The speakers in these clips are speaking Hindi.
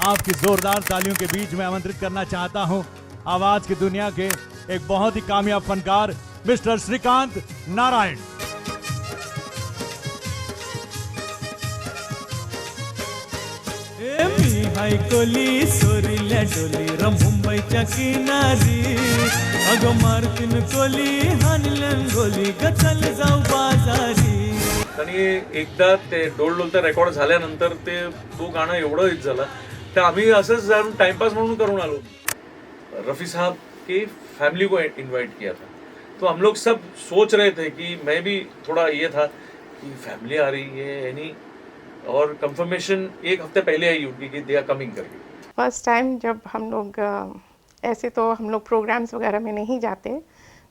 आपकी जोरदार तालियों के बीच में आमंत्रित करना चाहता हूं आवाज की दुनिया के एक बहुत ही कामयाब फनकार मिस्टर श्रीकांत नारायण। मी हाय कोली सोरील्या डोली मुंबईच्या किनारी अगं मारतीन कोली हानलन गोली ग चल जाऊ बाजारी। आणि एकदा ते डोल डोलता रेकॉर्ड झाल्यानंतर ते तो गाणं एवढं हिट झालं तर आम्ही असंच जाऊन टाइमपास म्हणून करून आलो। रफ़ी साहब की फैमिली को इनवाइट किया था तो हम लोग सब सोच रहे थे कि मैं भी थोड़ा ये था कि फैमिली आ रही है यानी, और कंफर्मेशन एक हफ्ते पहले आई उनकी कि दे आर कमिंग करके। फर्स्ट टाइम जब हम लोग ऐसे तो हम लोग प्रोग्राम्स वगैरह में नहीं जाते,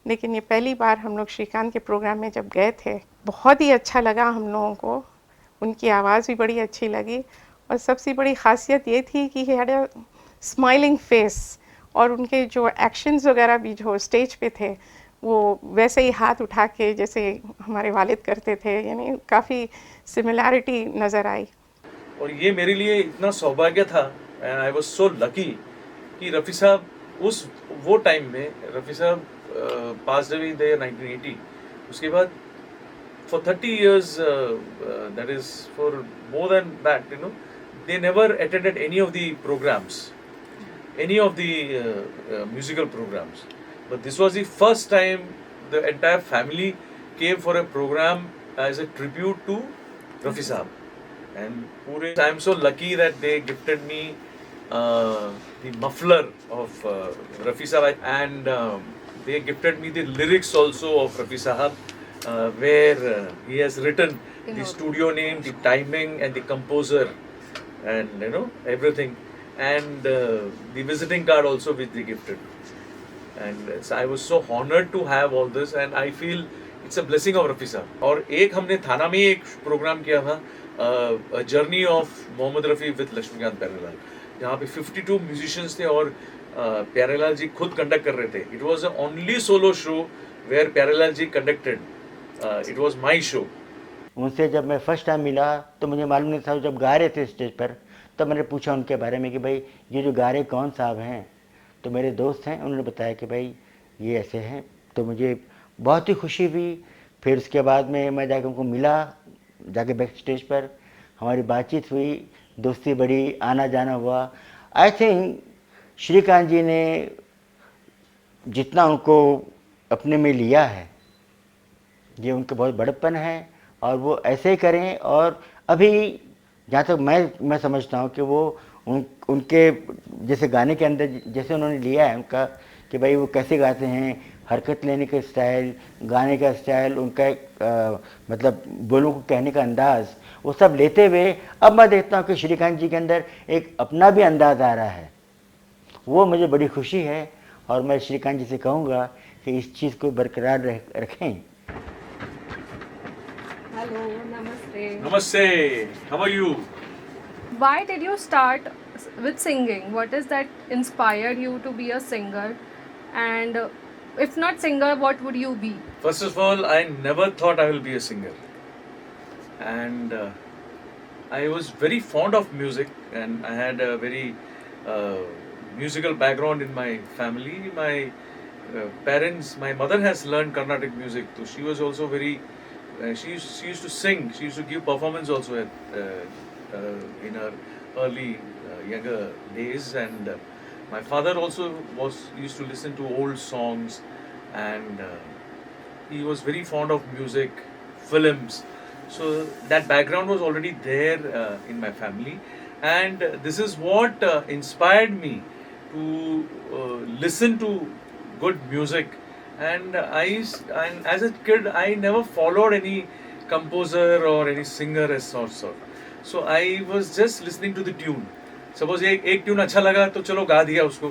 लेकिन ये पहली बार हम लोग श्रीकांत के प्रोग्राम में जब गए थे बहुत ही अच्छा लगा हम लोगों को। उनकी आवाज़ भी बड़ी अच्छी लगी और सबसे बड़ी ख़ासियत ये थी कि he had a smiling face और उनके जो एक्शंस वगैरह भी जो स्टेज पे थे वो वैसे ही हाथ उठा के जैसे हमारे वालिद करते थे, यानी काफ़ी सिमिलैरिटी नज़र आई। और ये मेरे लिए इतना सौभाग्य था and I was so lucky कि रफ़ी साहब उस वो टाइम में रफ़ी साहब पास अवे थे 1980। उसके बाद for 30 years that is for more than that, you know, they never attended any of the programs, any of the musical programs, but this was the first time the entire family came for a program as a tribute to Rafi Sahab. And I am so lucky that they gifted me the muffler of Rafi Sahab, and they gifted me the lyrics also of Rafi Sahab, where he has written the studio name, the timing, and the composer, and you know everything, and the visiting card also which they gifted. And so I was so honored to have all this, and I feel it's a blessing of Rafi Sahab. और एक हमने थाना में एक प्रोग्राम किया था, journey of Mohammed Rafi with Laxmikant Pyarelal, जहाँ पे 52 म्यूजिशियंस थे और प्यारेलाल जी खुद कंडक्ट कर रहे थे। It was the only solo show where Pyarelal ji conducted. It was my show. उनसे जब मैं फर्स्ट टाइम मिला तो मुझे मालूम नहीं था, जब गा रहे थे स्टेज पर तब मैंने पूछा उनके बारे में कि भाई ये जो गा रहे कौन साहब हैं, तो मेरे दोस्त हैं, उन्होंने बताया कि भाई ये ऐसे हैं। तो मुझे बहुत ही खुशी हुई। फिर उसके बाद में मैं जाकर उनको मिला, जाके बैक स्टेज पर हमारी बातचीत हुई, दोस्ती बढ़ी, आना जाना हुआ। आई थिंक श्रीकांत जी ने जितना उनको अपने में लिया है ये उनका बहुत बड़प्पन है और वो ऐसे ही करें। और अभी जहाँ तक मैं समझता हूँ कि वो उनके जैसे गाने के अंदर जैसे उन्होंने लिया है उनका कि भाई वो कैसे गाते हैं, हरकत लेने का स्टाइल, गाने का स्टाइल, उनका मतलब बोलों को कहने का अंदाज़, वो सब लेते हुए अब मैं देखता हूँ कि श्रीकांत जी के अंदर एक अपना भी अंदाज़ आ रहा है। वो मुझे बड़ी खुशी है और मैं श्रीकांत जी से कहूँगा कि इस चीज़ को बरकरार रखें। Hello, namaste. Namaste. How are you? Why did you start with singing? What is that inspired you to be a singer? And if not singer, what would you be? First of all, I never thought I will be a singer. And I was very fond of music, and I had a very musical background in my family. My parents, my mother has learned Carnatic music, so she was also very, she used to sing, she used to give performance also in her early younger days. And my father also used to listen to old songs, and he was very fond of music, films. So that background was already there in my family, and this is what inspired me to listen to good music. And as a kid, I never followed any composer or any singer as such. So I was just listening to the tune. Suppose एक ट्यून अच्छा लगा तो चलो गा दिया उसको,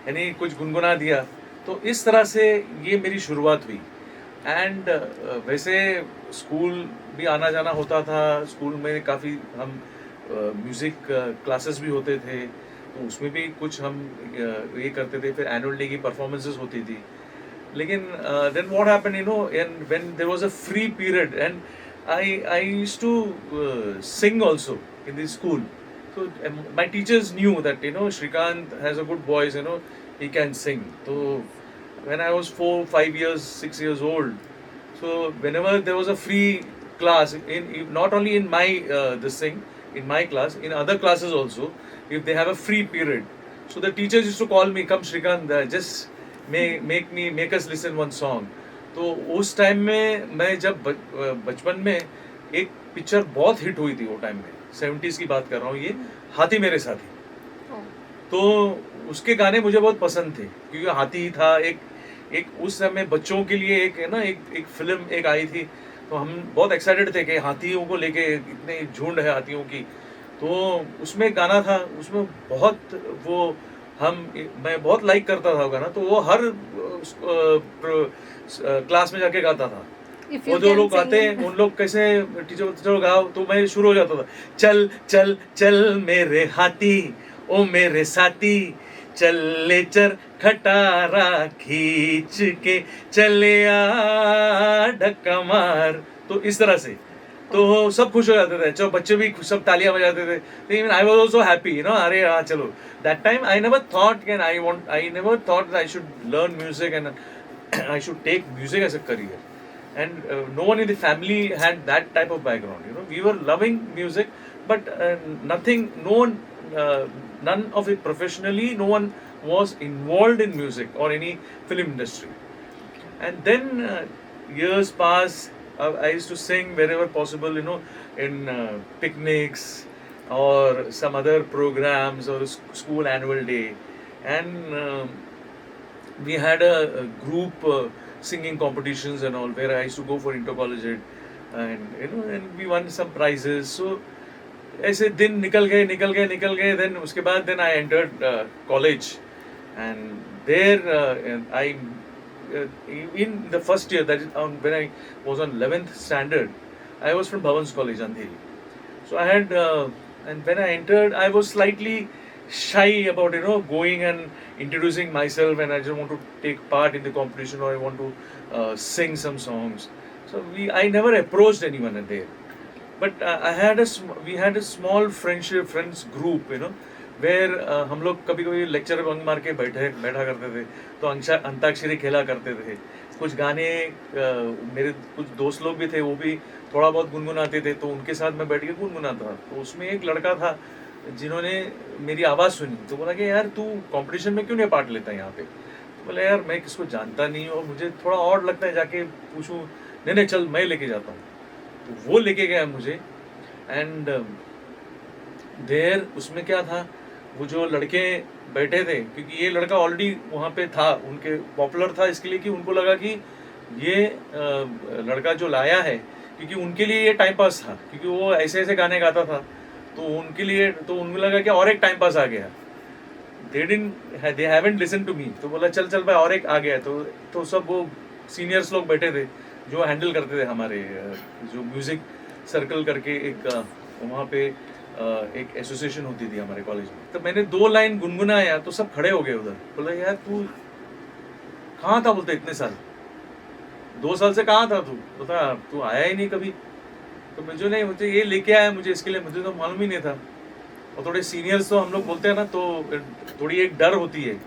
यानी कुछ गुनगुना दिया। तो इस तरह से ये मेरी शुरुआत हुई। एंड वैसे स्कूल भी आना जाना होता था, स्कूल में काफ़ी हम म्यूज़िक क्लासेस भी होते थे, तो उसमें भी कुछ हम ये करते थे। फिर एनुअल डे की परफॉर्मेंसेस होती थी। लेकिन then what happened, you know, and when there was a free period, and I used to sing also in the school. So my teachers knew that Shrikant has a good voice, he can sing. So when I was 4, 5 years, 6 years old, so whenever there was a free class, not only in my in my class, in other classes also, if they have a free period, so the teachers used to call me, come Shrikant, just make us listen one song. तो उस टाइम में मैं जब बचपन में एक पिक्चर बहुत हिट हुई थी वो टाइम में, 70s की बात कर रहा हूँ, ये हाथी मेरे साथी। तो उसके गाने मुझे बहुत पसंद थे क्योंकि हाथी था एक उस समय बच्चों के लिए एक फिल्म एक आई थी, तो हम बहुत एक्साइटेड थे कि हाथियों को लेके इतने झुंड है हाथियों की। तो उसमें गाना था, उसमें बहुत मैं बहुत लाइक करता था वो गाना, तो वो हर क्लास में जाके गाता था। वो जो लोग गाते हैं उन लोग कैसे टीचर चलो गाओ, तो मैं शुरू हो जाता था, चल चल चल मेरे हाथी ओ मेरे साथी, चल ले चर खटारा खींच के चले आ ढक्का मार। तो इस तरह से तो सब खुश हो जाते थे, चलो बच्चे भी सब तालियां बजाते थे। Even I was also happy, अरे हाँ चलो। That time I never thought I never thought that I should learn music and I should take music as a career, and no one in the family had that type of background. We were loving music, but none of it professionally. No one was involved in music or any film industry. And then years passed. I used to sing wherever possible, in picnics or some other programs or school annual day, and we had a group singing competitions and all, where I used to go for intercollegiate, and we won some prizes. So ऐसे दिन निकल गए। Then उसके बाद then I entered college, and there I in the first year, that is when I was on 11th standard, I was from Bhavans College, Andheri. So I had and when I entered, I was slightly shy about going and introducing myself, and I just want to take part in the competition, or I want to sing some songs. So I never approached anyone there, but we had a small friends group, where हम लोग कभी लेक्चर बंक मार के बैठा करते थे, तो अंताक्षरी खेला करते थे। कुछ गाने मेरे कुछ दोस्त लोग भी थे, वो भी थोड़ा बहुत गुनगुनाते थे, तो उनके साथ मैं बैठ के गुनगुनाता था। तो उसमें एक लड़का था जिन्होंने मेरी आवाज़ सुनी, तो बोला कि यार तू कंपटीशन में क्यों नहीं पार्ट लेता यहाँ पे। तो बोला यार मैं किसको जानता नहीं और मुझे थोड़ा और लगता है जाके पूछूं। नहीं चल मैं लेके जाता हूँ। तो वो लेके गया मुझे, एंड देर उसमें क्या था, वो जो लड़के बैठे थे, क्योंकि ये लड़का ऑलरेडी वहाँ पे था, उनके पॉपुलर था इसके लिए कि उनको लगा कि ये लड़का जो लाया है, क्योंकि उनके लिए ये टाइम पास था, क्योंकि वो ऐसे गाने गाता था, तो उनको लगा कि और एक टाइम पास आ गया। they haven't listened to me, तो बोला चल भाई और एक आ गया। तो सब वो सीनियर्स लोग बैठे थे जो हैंडल करते थे हमारे जो म्यूजिक सर्कल करके एक वहाँ पे एक एसोसिएशन होती थी हमारे कॉलेज में। तो मैंने 2 लाइन गुनगुनाया तो सब खड़े हो गए उधर। बोला यार तू कहाँ था, बोलते इतने साल, 2 साल से कहाँ था तू, बोलता तू आया ही नहीं कभी। तो मुझे नहीं, मुझे ये लेके आया मुझे इसके लिए, मुझे तो मालूम ही नहीं था। और थोड़े सीनियर्स तो हम लोग बोलते हैं ना, तो थोड़ी एक डर होती है,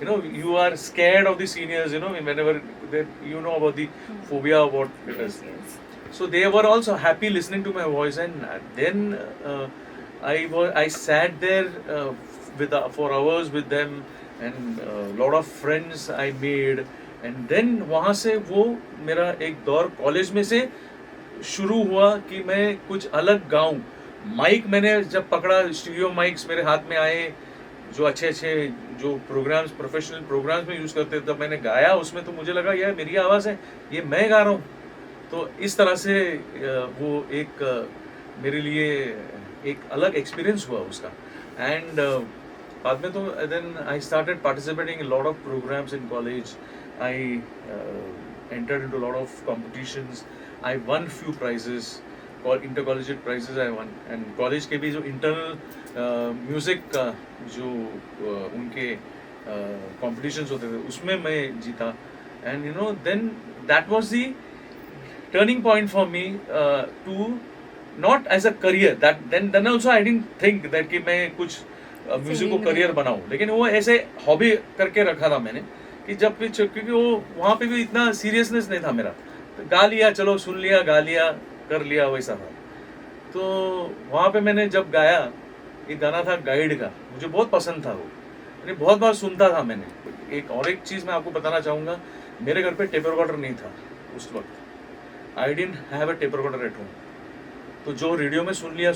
you are scared of the seniors, whenever about the phobia about it. So they were also happy listening to my voice, and then I sat there for hours with them, and lot of friends I made, and then वहाँ से वो मेरा एक दौर कॉलेज में से शुरू हुआ कि मैं कुछ अलग गाऊं। माइक मैंने जब पकड़ा, स्टूडियो माइक्स मेरे हाथ में आए, जो अच्छे जो प्रोग्राम्स प्रोफेशनल प्रोग्राम्स में यूज़ करते, तब मैंने गाया उसमें, तो मुझे लगा यार मेरी आवाज़ है, ये मैं गा रहा हूँ। तो इस तरह से वो एक मेरे लिए एक अलग एक्सपीरियंस हुआ उसका। एंड बाद में तो then I started participating in lot of programmes in college. I entered into a lot of competitions. I won few prizes, called intercollegiate prizes I won, and college के भी जो internal music का जो उनके competitions होते थे उसमें मैं जीता। And then that was the turning point for me to not as a career, that then also I didn't think that कि मैं कुछ म्यूजिक को Singing करियर में। बनाऊं, लेकिन वो ऐसे हॉबी करके रखा था मैंने कि जब भी क्योंकि वो वहाँ पे भी इतना सीरियसनेस नहीं था मेरा, तो गा लिया, चलो सुन लिया, गा लिया, कर लिया, वैसा था। तो वहाँ पे मैंने जब गाया, एक गाना था गाइड का, मुझे बहुत पसंद था वो, मैंने बहुत बार सुनता था मैंने। एक चीज़ मैं आपको बताना चाहूँगा, मेरे घर पे टेप रिकॉर्डर नहीं था उस वक्त, I didn't have a tape recorder at home, तो जो रेडियो में सुन लिया,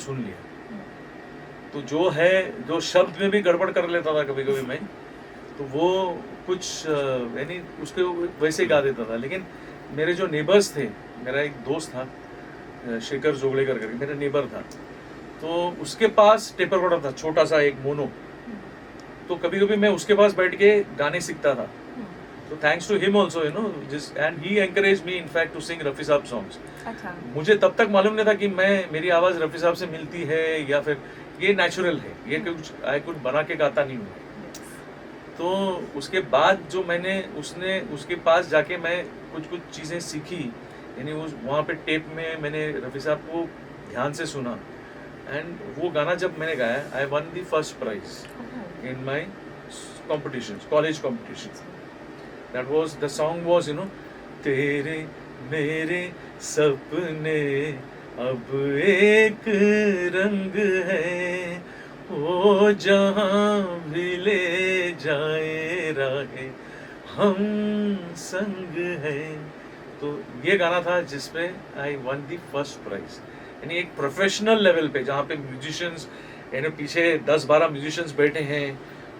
तो जो शब्द में भी गड़बड़ कर लेता था कभी कभी मैं, तो वो कुछ यानी उसके वैसे गा देता था। लेकिन मेरे जो नेबर्स थे, मेरा एक दोस्त था शेखर जोगड़ेकर करके, मेरा नेबर था, तो उसके पास टेप रिकॉर्डर था छोटा सा एक मोनो, तो कभी कभी मैं उसके पास बैठ के गाने सीखता था। तो thanks to him also, you know, and he encourage me in fact to sing Rafi sahab songs. अच्छा। मुझे तब तक मालूम नहीं था कि मेरी आवाज़ रफ़ी साहब से मिलती है या फिर ये नेचुरल है, ये कुछ बना के गाता नहीं हूँ। तो उसके बाद जो मैंने उसके पास जाके मैं कुछ चीज़ें सीखी, यानी वहाँ पे टेप में मैंने रफ़ी साहब को ध्यान से सुना, एंड वो गाना जब मैंने गाया, I won the first prize in my competitions, college competitions. That was the song was, you know, Tere Mere सपने अब एक रंग है, ओ जहाँ भी ले जाए राहें हम संग है। तो ये गाना था जिसपे I won the first prize, यानी एक प्रोफेशनल लेवल पे, जहाँ पे म्यूजिशियंस, यानी पीछे 10-12 म्यूजिशियंस बैठे हैं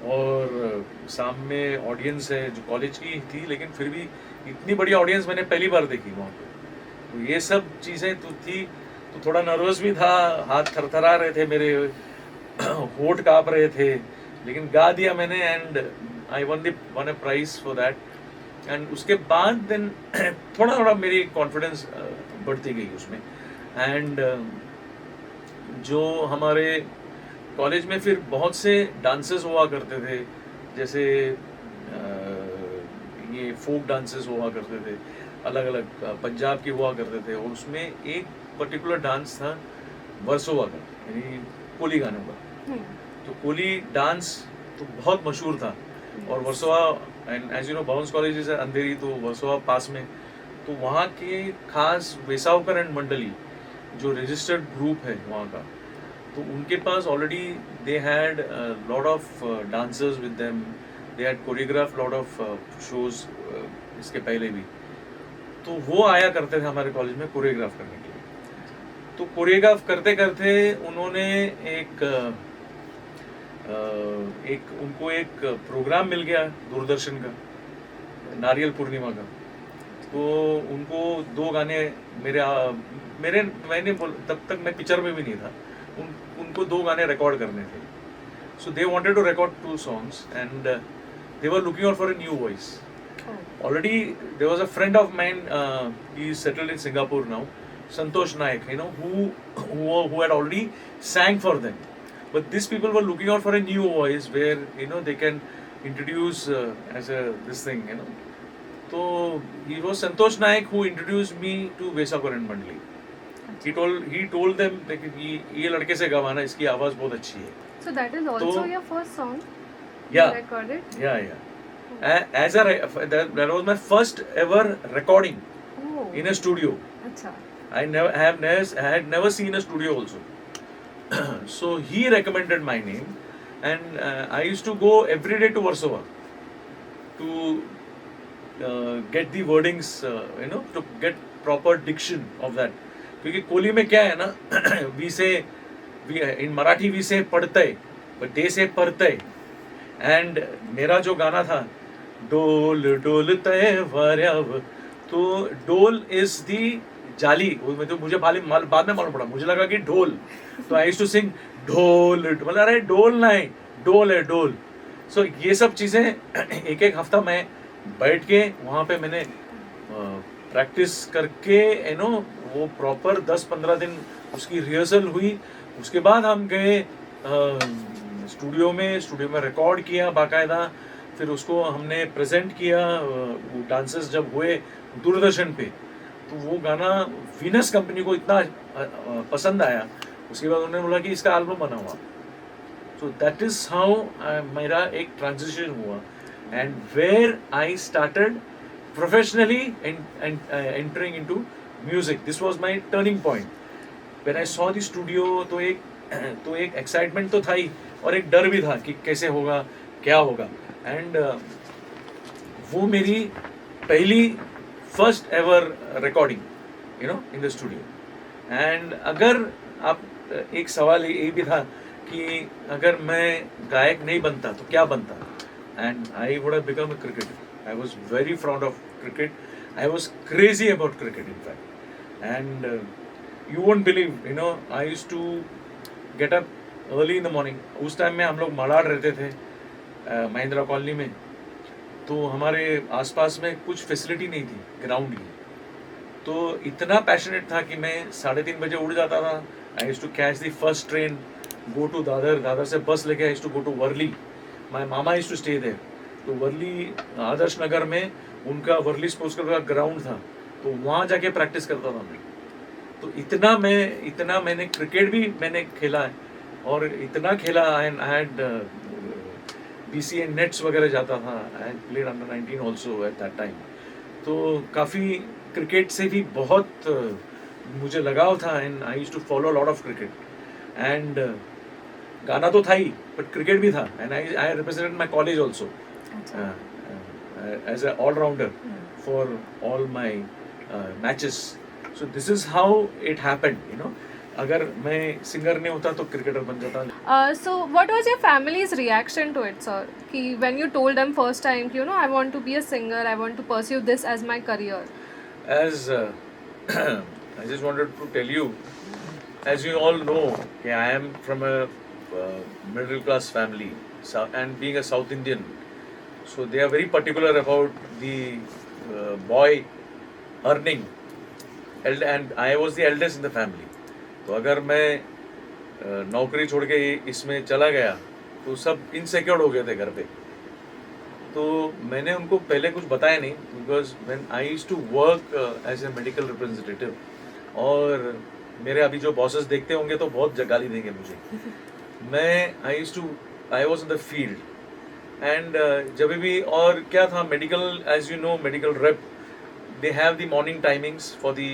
और सामने ऑडियंस है जो कॉलेज की थी, लेकिन फिर भी इतनी बड़ी ऑडियंस मैंने पहली बार देखी वहाँ पे। तो ये सब चीज़ें तो थी, तो थोड़ा नर्वस भी था, हाथ थरथरा रहे थे मेरे, होठ काँप रहे थे, लेकिन गा दिया मैंने, and I won a prize for that. And उसके बाद देन थोड़ा थोड़ा मेरी कॉन्फिडेंस बढ़ती गई उसमें। एंड जो हमारे कॉलेज में फिर बहुत से डांसेस हुआ करते थे, जैसे ये फोक डांसेस हुआ करते थे, अलग अलग पंजाब के हुआ करते थे, और उसमें एक पर्टिकुलर डांस था वर्सोवा का, यानी कोली गानों का। तो कोली डांस तो बहुत मशहूर था, और Versova, and as you know Bhavans college is Andheri, तो वर्सोवा पास में, तो वहाँ के खास वेसावकर एंड मंडली जो रजिस्टर्ड ग्रुप है वहाँ का, तो उनके पास already they had lot of dancers with them, they had choreograph lot of shows इसके पहले भी, तो वो आया करते थे हमारे कॉलेज में कोरियोग्राफ करने के लिए। तो कोरियोग्राफ करते करते उन्होंने उनको एक प्रोग्राम मिल गया दूरदर्शन का, नारियल पूर्णिमा का, तो उनको 2 गाने मैंने तब तक मैं पिक्चर में भी नहीं था, उनको 2 गाने रिकॉर्ड करने थे। So they wanted to record 2 songs and they were looking out for a new voice. Already there was a friend of mine, he is settled in Singapore now, Santosh Naik, you know, who had already sang for them, but these people were looking out for a new voice where, you know, they can introduce as a this thing, you know. So he was Santosh Naik who introduced me to Vesaukar and Mandli. He told them that ये लड़के से गवाना, इसकी आवाज बहुत अच्छी है। So that is also your first song Yeah. you recorded? Yeah. That was my first ever recording Oh. in a studio. Acha. I had never seen a studio also. So he recommended my name, and I used to go every day to Warsaw to get the wordings, you know, to get proper diction of that. क्योंकि कोली में क्या है ना, in Marathi we say पढ़ते, but they say पढ़ते. And मेरा जो गाना था डोल डोलते वार्याव, तो डोल इज दी जाली, तो मुझे बाद में मालूम पड़ा, मुझे लगा कि ढोल, तो आई यूज्ड टू सिंग ढोल, मतलब अरे डोल नहीं, डोल है डोल। सो ये सब चीज़ें एक हफ्ता मैं बैठ के वहाँ पे मैंने प्रैक्टिस करके, यू नो, वो प्रॉपर 10-15 दिन उसकी रिहर्सल हुई। उसके बाद हम गए स्टूडियो में रिकॉर्ड किया बाकायदा, फिर उसको हमने प्रेजेंट किया। वो डांसेस जब हुए दूरदर्शन पे, तो वो गाना वीनस कंपनी को इतना पसंद आया, उसके बाद उन्होंने बोला कि इसका एल्बम बना हुआ. So that is how मेरा एक transition हुआ, and where I started professionally entering into music. This was my turning point. When I saw the studio, तो एक excitement तो था ही, और एक डर भी था कि कैसे होगा, क्या होगा. And वो मेरी पहली first ever recording, you know, in the studio. And अगर आप एक सवाल ये भी था कि अगर मैं गायक नहीं बनता तो क्या बनता, and I would have become a cricketer. I was very found of cricket. I was crazy about cricket in fact. And you won't believe, you know, I used to get up early in the morning. उस टाइम में हम लोग मलाड रहते थे महिंद्रा कॉलोनी में, तो हमारे आसपास में कुछ फैसिलिटी नहीं थी ग्राउंड की. तो इतना पैशनेट था कि मैं 3:30 बजे उठ जाता था. I used to catch the first train, go to Dadar से बस लेके I used to go to Worli. My mama used to stay there. तो वर्ली आदर्श नगर में उनका वर्ली स्पोर्ट्स क्लब का ग्राउंड था, तो वहाँ जाके प्रैक्टिस करता था मैं. तो इतना मैंने क्रिकेट भी मैंने खेला है, और इतना खेला. आई हैड BCA नेट्स वगैरह जाता था. I had played under 19 also at that time. तो काफ़ी क्रिकेट से भी बहुत मुझे लगाव था, and I used to follow lot of cricket. And गाना तो था ही, बट क्रिकेट भी था. And I represented my college also as a allrounder for all my matches. So this is how it happened, you know. अगर मैं सिंगर नहीं होता तो क्रिकेटर बन जाता. So what was your family's reaction to it, sir? कि when you told them first time, you know, I want to be a singer, I want to pursue this as my career. As I just wanted to tell you, as you all know, I am from a middle class family, and being a South Indian, so they are very particular about the boy earning, and I was the eldest in the family. तो अगर मैं नौकरी छोड़ के इसमें चला गया तो सब इनसिक्योर हो गए थे घर पे. तो मैंने उनको पहले कुछ बताया नहीं, because when I used to work as a medical representative, और मेरे अभी जो बॉसेस देखते होंगे तो बहुत गाली देंगे मुझे. I was in the field, and जब भी, और क्या था, medical, as you know, medical rep, they have the morning timings for the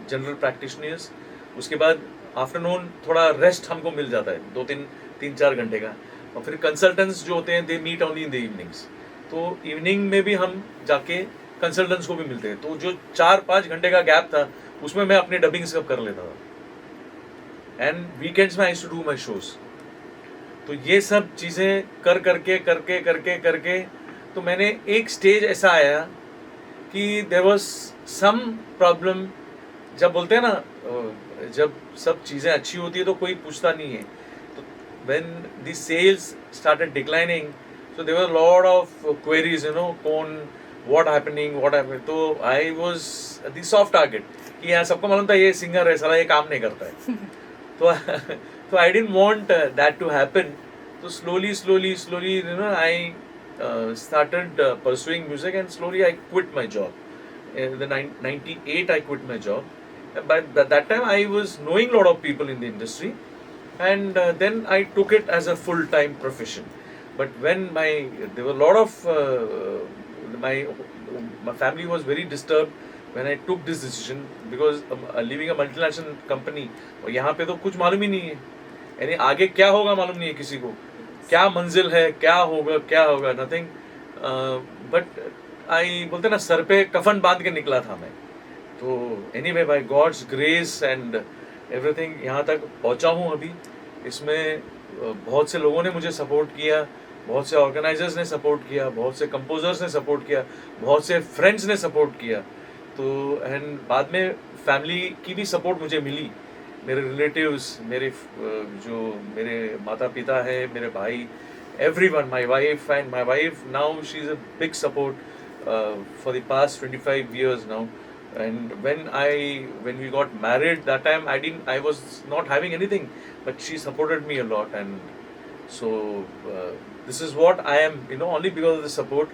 general practitioners. उसके बाद आफ्टरनून थोड़ा रेस्ट हमको मिल जाता है, 2-3-4 घंटे का. और फिर कंसल्टेंट्स जो होते हैं, they meet only in the evenings. तो इवनिंग में भी हम जाके कंसल्टेंट्स को भी मिलते हैं. तो जो 4-5 घंटे का गैप था, उसमें मैं अपने डबिंग सब कर लेता था. एंड वीकेंड्स में I used to do my shows. तो ये सब चीज़ें करके तो मैंने एक स्टेज ऐसा आया कि देयर वाज सम प्रॉब्लम. जब बोलते हैं ना, जब सब चीज़ें अच्छी होती है तो कोई पूछता नहीं है. तो when the sales started declining, so there were lot of queries, you know, what happening. तो I was the soft target, कि यहाँ सबको मालूम था ये सिंगर है, साला ये काम नहीं करता है. तो I didn't want that to happen. तो slowly, you know, I started pursuing music, and slowly I quit my job. In the 98 I quit my job. But at that time I was knowing a lot of people in the industry, and then I took it as a full-time profession. But when there were a lot of my family was very disturbed when I took this decision, because leaving a multinational company, और यहाँ पे तो कुछ मालूम ही नहीं है, यानी आगे क्या होगा मालूम नहीं है किसी को, क्या मंजिल है, क्या होगा, नथिंग. बट आई बोलते ना, सर पे कफन बांध के निकला था मैं. तो anyway, by God's grace and everything यहाँ तक पहुँचा हूँ अभी. इसमें बहुत से लोगों ने मुझे सपोर्ट किया, बहुत से ऑर्गेनाइजर्स ने सपोर्ट किया, बहुत से कंपोजर्स ने सपोर्ट किया, बहुत से फ्रेंड्स ने सपोर्ट किया. तो एंड बाद में फैमिली की भी सपोर्ट मुझे मिली. मेरे रिलेटिव्स, मेरे माता पिता है, मेरे भाई, everyone, my wife now, she's a big support for the past 25 years now. And when we got married, that time I was not having anything, but she supported me a lot. And so this is what I am, you know, only because of the support.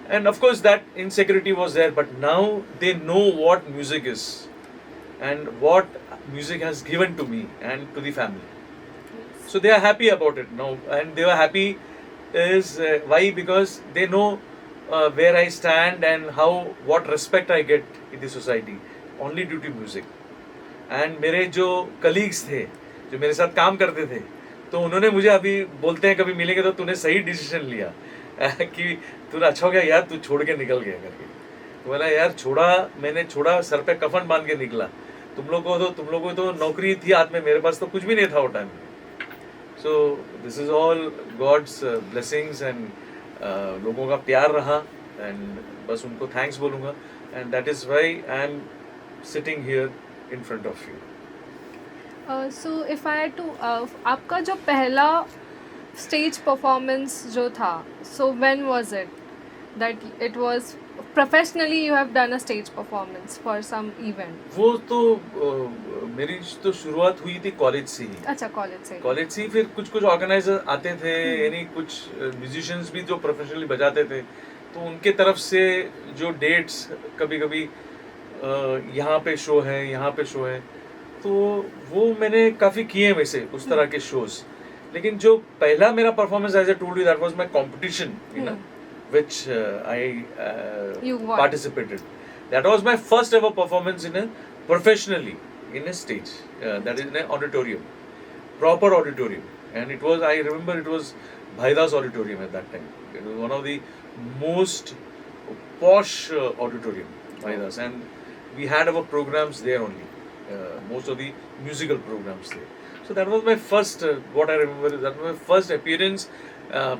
And of course that insecurity was there, but now they know what music is and what music has given to me and to the family. So they are happy about it now, and they were happy is why? Because they know where I stand and what respect I get in the society only due to music. And मेरे जो कलीग्स थे जो मेरे साथ काम करते थे, तो उन्होंने मुझे अभी बोलते हैं कभी मिलेंगे तो तूने सही डिसीजन लिया कि तूने अच्छा हो गया यार, तू छोड़ के निकल गया करके. तो बोला यार मैंने छोड़ा, सर पे कफन बांध के निकला. तुम लोगों को तो नौकरी थी हाथ में, मेरे पास तो कुछ भी नहीं था वो टाइम में. So this is all God's blessings and लोगों का प्यार रहा, एंड बस उनको थैंक्स बोलूँगा. And that is why I am sitting here in front of you. So if I to आपका जो पहला स्टेज परफॉर्मेंस जो था, so when was it that it was professionally you have done a stage performance for some event? वो तो मेरी तो शुरुआत हुई थी कॉलेज से ही. अच्छा, कॉलेज से ही. फिर कुछ ऑर्गेनाइजर आते थे, यानी कुछ म्यूजिशियंस भी जो प्रोफेशनली बजाते थे, तो उनके तरफ से जो डेट्स कभी कभी यहाँ पे शो है, तो वो मैंने काफ़ी किए हैं वैसे उस तरह के शोज. लेकिन जो पहला मेरा performance, as I told you, that was my competition in which I participated. That was my first ever performance professionally in a stage. That is in an auditorium, proper auditorium, and I remember it was Bhaidas Auditorium at that time. It was one of the most posh auditorium, Bhaidas, and we had our programs there only. Most of the musical programs there. So that was my first. What I remember is that was my first appearance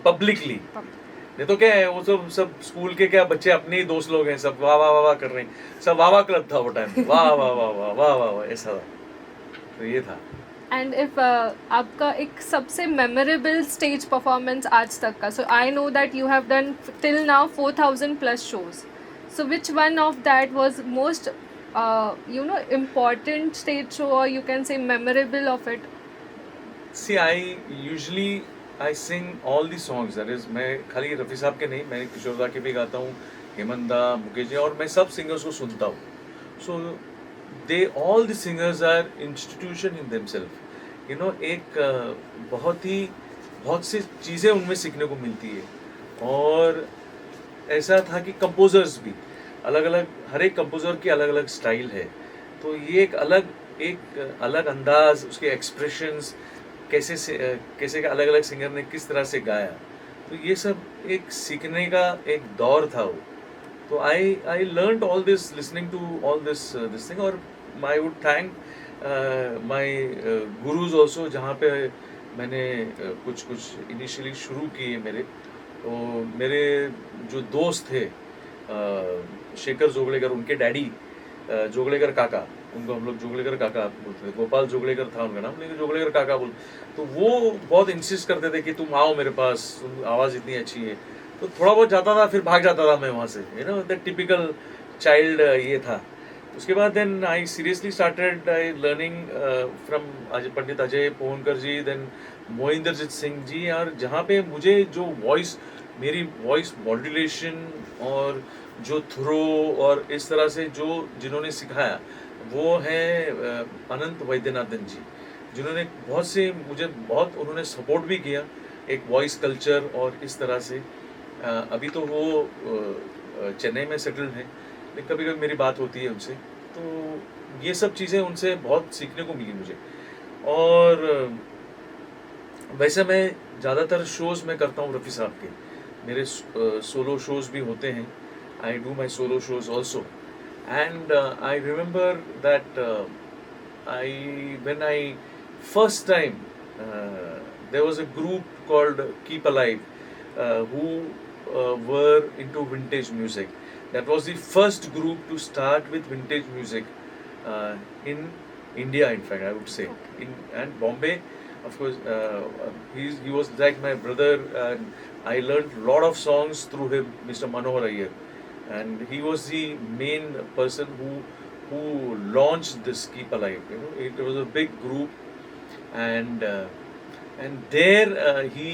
publicly. नहीं तो क्या है, वो सब स्कूल के क्या बच्चे अपने ही दोस्त लोग हैं, सब वाह वाह वाह कर रहे हैं, सब वाह वाह क्लब था वो टाइम. वाह वाह वाह वाह वाह वाह वाह ऐसा था. तो ये था. एंड इफ आपका एक सबसे मेमोरेबल स्टेज परफॉर्मेंस आज तक का, so I know that you have done till now 4000 plus shows, so which one of that was most important stage show, or you can say memorable of it? See, I usually sing all the songs. That is, मैं खाली रफ़ी साहब के नहीं, मैं किशोर दा के भी गाता हूँ, हेमंत दा, मुकेश जी, और मैं सब सिंगर्स को सुनता हूँ. So they all the singers are institution in themselves. You know, एक बहुत सी चीज़ें उनमें सीखने को मिलती है. और ऐसा था कि कंपोजर्स भी अलग हर एक कंपोजर की अलग अलग स्टाइल है. तो ये एक अलग अंदाज, उसके एक्सप्रेशंस कैसे का अलग सिंगर ने किस तरह से गाया, तो ये सब एक सीखने का एक दौर था वो. तो I learned all this listening to all this thing. और I would thank my gurus also, जहाँ पे मैंने कुछ इनिशियली शुरू किए मेरे जो दोस्त थे, शेखर जोगड़ेकर, उनके डैडी जोगड़ेकर काका, उनको हम लोग जोगड़ेकर काका बोलते थे. गोपाल जोगड़ेकर था उनका नाम, लेकिन जोगड़ेकर काका बोलते. तो वो बहुत इंसिस्ट करते थे कि तुम आओ मेरे पास, आवाज़ इतनी अच्छी है. तो थोड़ा बहुत जाता था, फिर भाग जाता था मैं वहाँ से. You know, that typical child ये था. उसके बाद then I seriously started learning from Pandit Ajay Pohankar ji, then Mohinderjit Singh ji. और जहाँ पे मुझे जो मेरी वॉइस मॉड्यूलेशन और जो थ्रो और इस तरह से जिन्होंने सिखाया, वो हैं अनंत वैद्यनाथन जी, जिन्होंने मुझे बहुत उन्होंने सपोर्ट भी किया एक वॉइस कल्चर और इस तरह से. अभी तो वो चेन्नई में सेटल्ड हैं, लेकिन कभी कभी मेरी बात होती है उनसे. तो ये सब चीज़ें उनसे बहुत सीखने को मिली मुझे. और वैसे मैं ज़्यादातर शोज़ में करता हूँ रफ़ी साहब के. मेरे सोलो शोज़ भी होते हैं. I do my solo shows also. And I remember that when I first time there was a group called Keep Alive who were into vintage music. That was the first group to start with vintage music in India, in fact, I would say. And Bombay, of course, he was like my brother, and I learned a lot of songs through him, Mr. Manohar Iyer. And he was the main person who launched this Keep Alive. You know, it was a big group, and there he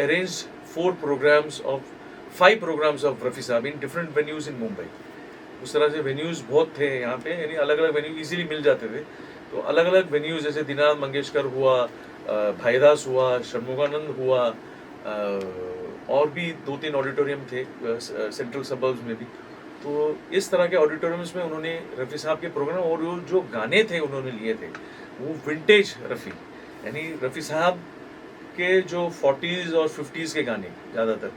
arranged 5 programs of Rafi Saab in different venues in Mumbai. उस तरह से venues बहुत थे यहाँ पे, यानी अलग अलग वेन्यू इजीली मिल जाते थे. तो अलग अलग venues जैसे दीनानाथ मंगेशकर हुआ, भाईदास हुआ, षणमुगानंद हुआ, और भी 2-3 ऑडिटोरियम थे सेंट्रल सबर्ब्स में भी. तो इस तरह के ऑडिटोरियम्स में उन्होंने रफ़ी साहब के प्रोग्राम और वो जो गाने थे उन्होंने लिए थे वो विंटेज रफ़ी, यानी रफ़ी साहब के जो 40s और 50s के गाने ज़्यादातर,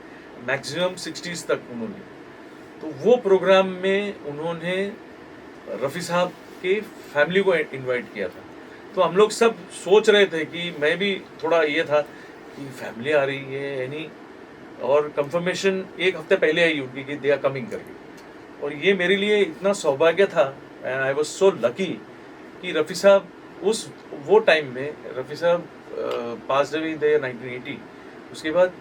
मैक्सिमम 60s तक उन्होंने. तो वो प्रोग्राम में उन्होंने रफ़ी साहब के फैमिली को इनवाइट किया था. तो हम लोग सब सोच रहे थे कि मैं भी थोड़ा ये था कि फैमिली आ रही है यानी, और कंफर्मेशन 1 हफ्ते पहले आई उनकी कि दे आर कमिंग करके. और ये मेरे लिए इतना सौभाग्य था and I was so lucky कि रफ़ी साहब वो टाइम में रफ़ी साहब पास अवे थे 1980. उसके बाद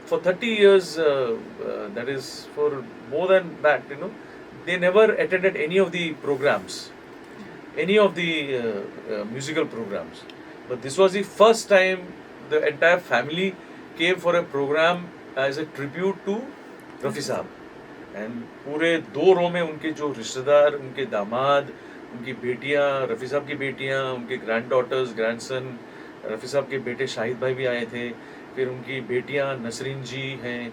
for 30 years, that is for more than that, they never attended any of the programs, any of the musical programs. But this was the first time the entire family came for a program as a tribute to Rafi Saab. And पूरे 2 रो में उनके जो रिश्तेदार, उनके दामाद, उनकी बेटियां, रफ़ी साहब की बेटियां, उनके ग्रैंड डॉटर्स, ग्रैंडसन, रफ़ी साहब के बेटे शाहिद भाई भी आए थे. फिर उनकी बेटियां नसरीन जी हैं,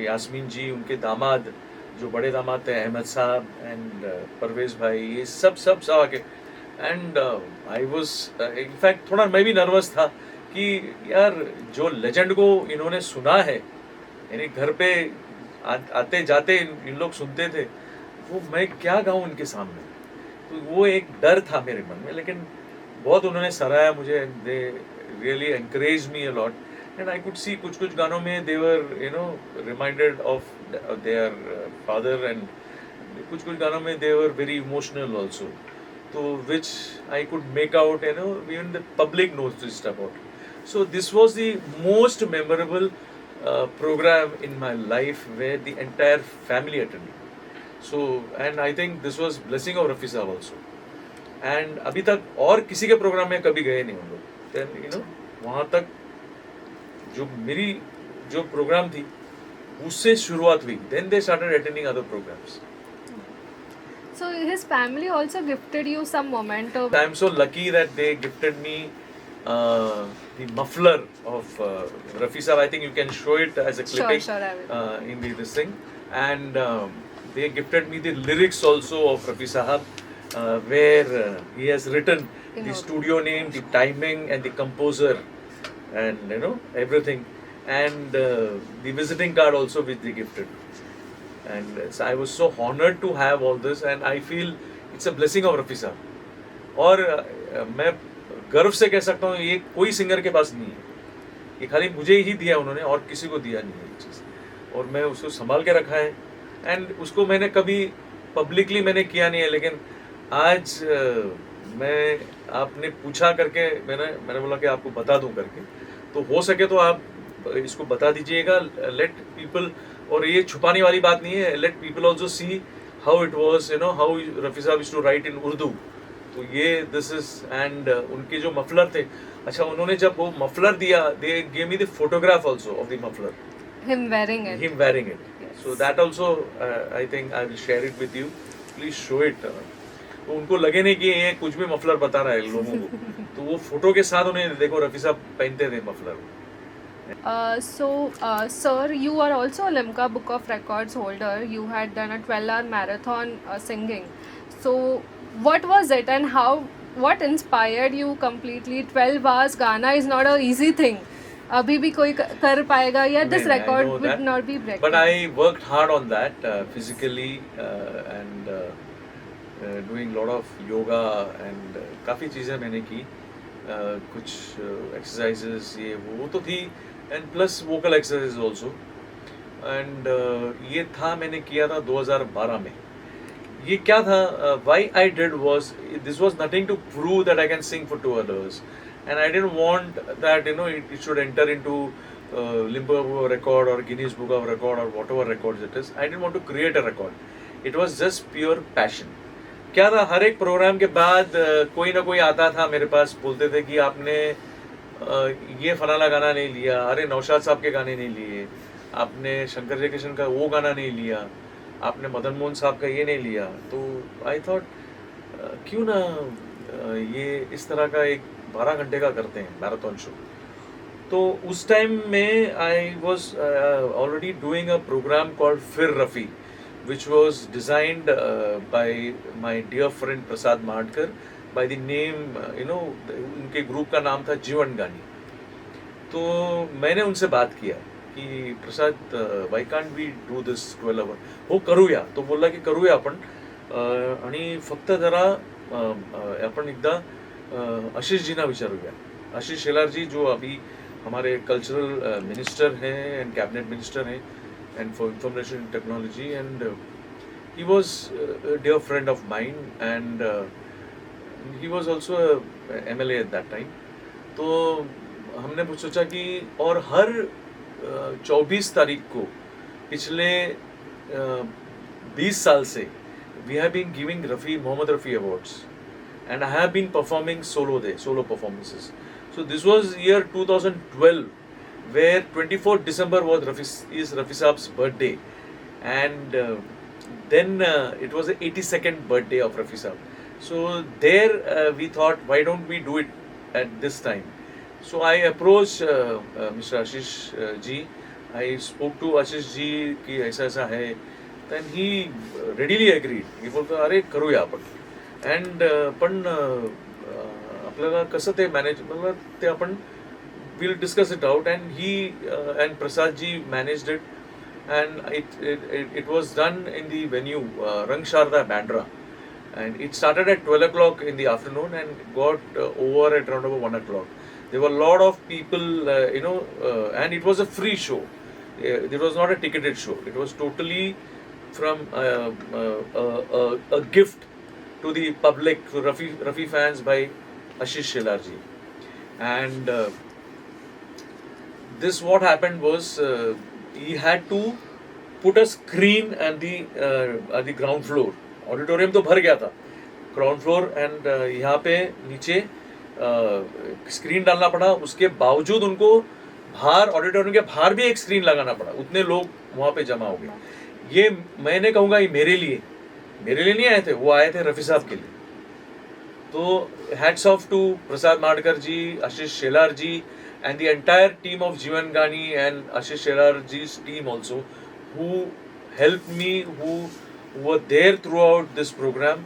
यास्मीन जी, उनके दामाद जो बड़े दामाद थे अहमद साहब एंड परवेज़ भाई, ये सब आके. एंड आई वाज इनफैक्ट थोड़ा मैं भी नर्वस था कि यार जो लेजेंड को इन्होंने सुना है, यानी घर पे आते जाते इन लोग सुनते थे, वो मैं क्या गाऊं इनके सामने. तो वो एक डर था मेरे मन में, लेकिन बहुत उन्होंने सराहा मुझे. They really encourage me a lot and I could see कुछ गानों में they were reminded of their father and कुछ गानों में they were very emotional also. तो which I could make out, even the public knows this about. So this was the most memorable program in my life where the entire family attended. So, and I think this was blessing of Rafi Saab also. And अभी तक और किसी के प्रोग्राम में कभी गए नहीं हम लोग. Then वहाँ तक जो मेरी जो प्रोग्राम थी उससे शुरुआत हुई. Then they started attending other programs. So his family also gifted you some memento. I am so lucky that they gifted me the muffler of Rafi Saab. I think you can show it as a clipping. Sure, I will. In this thing. And they gifted me the lyrics also of Rafi Saab, where he has written the studio name, the timing, and the composer, and everything, and the visiting card also which they gifted. And so I was so honored to have all this, and I feel it's a blessing of Rafi Saab. और मैं गर्व से कह सकता हूँ ये कोई सिंगर के पास नहीं है, ये खाली मुझे ही दिया उन्होंने और किसी को दिया नहीं है ये चीज़. और मैं उसको संभाल के रखा है एंड उसको मैंने कभी पब्लिकली मैंने किया नहीं है. लेकिन आज मैं आपने पूछा करके मैंने बोला कि आपको बता दूं करके, तो हो सके तो आप इसको बता दीजिएगा. लेट पीपल, और ये छुपाने वाली बात नहीं है, let people also see how it was, how Rafi साहब यूज्ड टू राइट इन उर्दू. तो ये दिस इज, एंड उनके जो मफलर थे, अच्छा उन्होंने जब वो मफलर दिया, they give me the photograph also of the muffler, him wearing it. Yes. So that also I think I will share it with you. Please show it. तो उनको लगे नहीं कि ये कुछ भी मफलर बता रहा है लोगों को. तो वो फोटो के साथ उन्हें देखो रफ़ी साहब पहनते थे muffler. Sir, you are also a Limca Book of Records holder. You had done a 12-hour marathon singing. So what was it and what inspired you completely? 12 hours गाना is not a easy thing. अभी भी कोई कर पाएगा या this record would not be breaking. But I worked hard on that physically and doing lot of yoga and काफ़ी चीज़ें मैंने की. कुछ exercises ये वो तो थी, and plus vocal exercises also. And ये था, मैंने किया था 2012 में. ये क्या था, why I did was, this was nothing to prove that I can sing for 2 hours, and I didn't want that it should enter into Limca Book of Record or Guinness Book of Record or whatever records it is. I didn't want to create a record. It was just pure passion. क्या था, हर एक प्रोग्राम के बाद कोई ना कोई आता था मेरे पास, बोलते थे कि आपने ये फलाना गाना नहीं लिया, अरे नौशाद साहब के गाने नहीं लिए, आपने शंकर जयकिशन का वो गाना नहीं लिया, आपने मदन मोहन साहब का ये नहीं लिया। तो आई थॉट क्यों ना ये इस तरह का एक 12 घंटे का करते हैं मैराथन शो। तो उस टाइम में I was already doing a program called Phir Rafi, which was designed by my dear friend Prasad Madkar by the name उनके ग्रुप का नाम था जीवन गानी। तो मैंने उनसे बात किया की Prasad why can't we do this 12 hour, हो करूया। तो बोलला की करूया आपण, आणि फक्त जरा आपण एकदा आशीषजींना विचारूया। आशीष शेलारजी जो अभी हमारे कल्चरल मिनिस्टर हैं एंड कैबिनेट मिनिस्टर हैं and for information technology, and he was a dear friend of mine, and he was also a MLA at that time. तो हमने सोचा कि और हर 24 तारीख को पिछले 20 साल से we have been giving Mohammad Rafi Awards, and I have been performing solo performances. So this was year 2012, where 24th December was Rafi Saab's birthday, and then it was the 82nd birthday of Rafi Saab. So there we thought, why don't we do it at this time? So I approached Mr. Ashish ji. I spoke to Ashish ji कि ऐसा है. Then he readily agreed. He बोलता अरे करूया आपण. And पण आपल्याला कसं ते मॅनेज, मतलब ते आपण we'll discuss it out, and he and Prasad ji managed it, and it was done in the venue Rang Sharda Bandra, and it started at 12 o'clock in the afternoon and got over at around about 1 o'clock. There were a lot of people, and it was a free show. It was not a ticketed show. It was totally from a gift to the public, to Rafi fans, by Ashish Shelarji. And this what happened was he had to put a screen at the ground floor. Auditorium तो भर गया था, ग्राउंड फ्लोर, एंड यहाँ पे नीचे स्क्रीन डालना पड़ा। उसके बावजूद उनको बाहर, ऑडिटोरियम के बाहर भी एक स्क्रीन लगाना पड़ा, उतने लोग वहाँ पे जमा हो गए। ये मैंने कहूँगा ये मेरे लिए नहीं आए थे, वो आए थे रफ़ी साहब के लिए। तो hats off to Prasad Madkar ji, Ashish Shelar ji, and the entire team of Jeevan Gani and Ashish Shelarji's team also, who helped me, who were there throughout this program.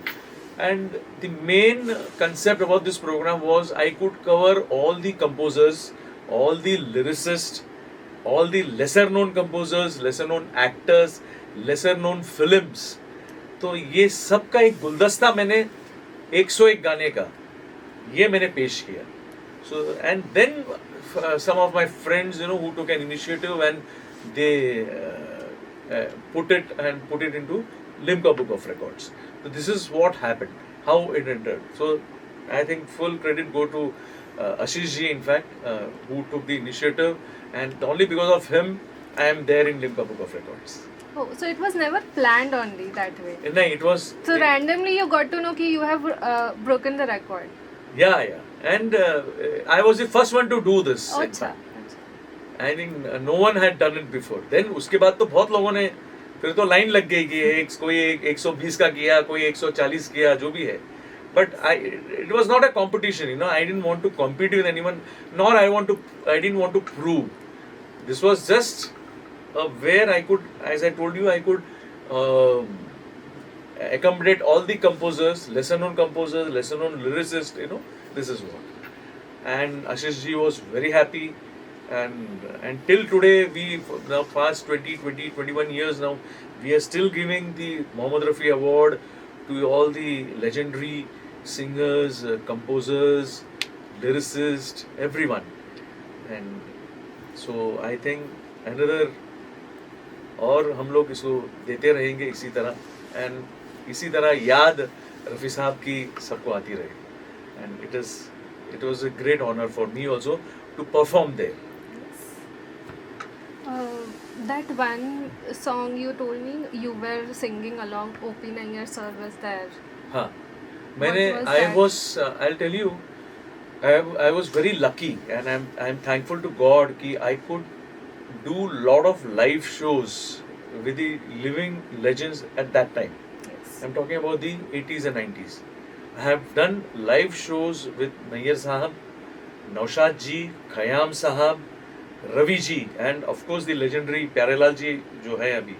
And the main concept about this program was I could cover all the composers, all the lyricists, all the lesser known composers, lesser known actors, lesser known films. तो ये सब का एक गुलदस्ता मैंने 101 गाने का ये मैंने पेश किया. So and then some of my friends, who took an initiative and they put it into Limca Book of Records. So this is what happened, how it entered. So I think full credit go to Ashish ji, in fact, who took the initiative, and only because of him I am there in Limca Book of Records. Oh, so it was never planned only that way? No, it was... So randomly you got to know that you have broken the record? Yeah. And I was the first one to do this. अच्छा. I think no one had done it before. Then उसके बाद तो बहुत लोगों ने फिर तो लाइन लग गई कि कोई 120 का किया, कोई 140 किया, जो भी है. But it was not a competition, I didn't want to compete with anyone, nor I didn't want to prove. This was just where I could, as I told you, I could accommodate all the composers, lesser known lyricists, this is what. And Ashish ji was very happy, and till today, we now past 21 years now, we are still giving the Mohammad Rafi Award to all the legendary singers, composers, lyricists, everyone. And so I think another, और हम लोग इसको देते रहेंगे इसी तरह, and इसी तरह याद रफ़ी साहब की सबको आती रहे. And it was a great honor for me also to perform there. That one song you told me you were singing along, O.P. Nayyar sir was there. हाँ, मैंने I'll tell you, I was very lucky, and I'm thankful to God कि I could do lot of live shows with the living legends at that time. Yes. I'm talking about the 80s and 90s. I have done live shows with Nayyar Sahab, Naushad ji, Khayyam Sahab, Ravi ji, and of course the legendary Pyarelal ji जो है अभी.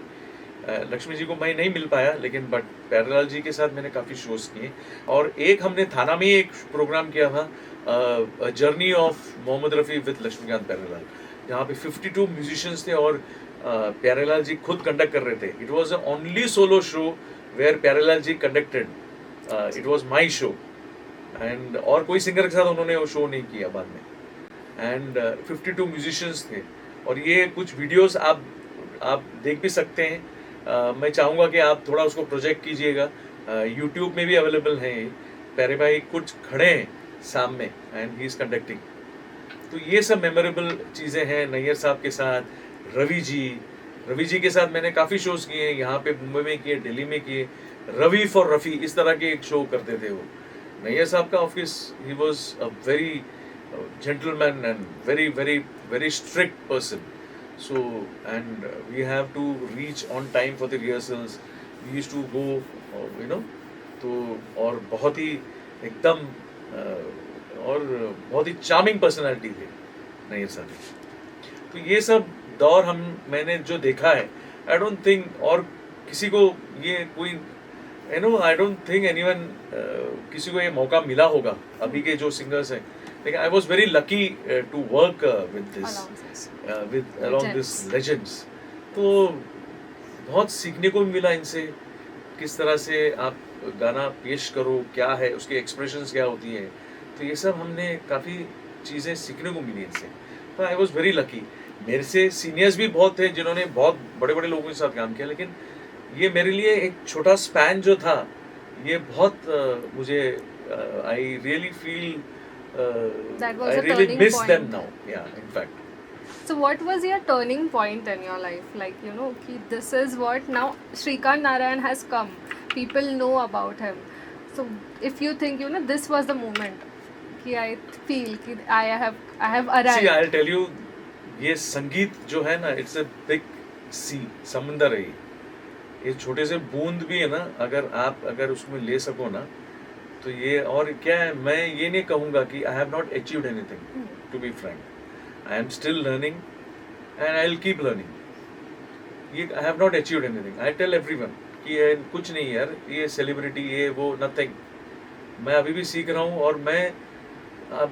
लक्ष्मी जी को मैं नहीं मिल पाया, लेकिन बट प्यारेलाल जी के साथ मैंने काफ़ी शोज किए. और एक हमने थाना में ही एक प्रोग्राम किया था, journey of Mohammed Rafi with Laxmikant Pyarelal, जहाँ पे 52 म्यूजिशियंस थे और प्यारेलाल जी खुद कंडक्ट कर रहे थे. It was the only solo show where Pyarelal ji conducted. It was my show, and और कोई सिंगर के साथ उन्होंने वो शो नहीं किया बाद में. एंड 52 म्यूजिशियंस थे, और ये कुछ वीडियोस आप देख भी सकते हैं. मैं चाहूँगा कि आप थोड़ा उसको प्रोजेक्ट कीजिएगा. यूट्यूब में भी अवेलेबल है. प्यारे भाई कुछ खड़े हैं सामने एंड ही इज़ कंडक्टिंग. तो ये सब मेमोरेबल चीज़ें हैं. नैयर साहब के साथ, रवि जी के साथ मैंने काफ़ी शोज़ किए हैं, यहाँ पे मुंबई में किए, दिल्ली में किए. रवि फॉर रफ़ी इस तरह के एक शो करते थे वो. नैयर साहब का office, he was a very gentleman and very very very strict person. So, and we have to reach on time for the rehearsals. We used to go, तो और बहुत ही एकदम और बहुत ही चार्मिंग पर्सनालिटी थे नैयर साहब. तो ये सब दौर मैंने जो देखा है, आई डोंट थिंक और किसी को ये कोई आई डोंट थिंक एनीवन किसी को ये मौका मिला होगा अभी के जो सिंगर्स हैं. लेकिन I was very lucky to work with along this legends. तो बहुत सीखने को भी मिला इनसे, किस तरह से आप गाना पेश करो, क्या है उसके एक्सप्रेशंस क्या होती हैं. तो ये सब हमने काफ़ी चीज़ें सीखने को मिली इनसे. तो आई वॉज वेरी लकी. मेरे से सीनियर्स भी बहुत थे जिन्होंने बहुत बड़े बड़े लोगों के साथ काम किया, लेकिन ये मेरे लिए एक छोटा स्पैन जो था, ये बहुत मुझे I really feel I really miss them now. Yeah, in fact. So what was your turning point in your life? Like, ki this is what now Shrikant Narayan has come. People know about him. So if you think, this was the moment कि I feel कि I have arrived. See, I'll tell you, ये संगीत जो है ना, it's a big sea, समंदर है ये छोटे से बूंद भी है ना, अगर उसमें ले सको ना, तो ये और क्या है. मैं ये नहीं कहूँगा कि I have not achieved anything, to be frank. I am still learning and I will keep learning. ये I have not achieved anything. I tell everyone कि ये कुछ नहीं यार, ये सेलिब्रिटी, ये वो, नथिंग. मैं अभी भी सीख रहा हूँ. और मैं अब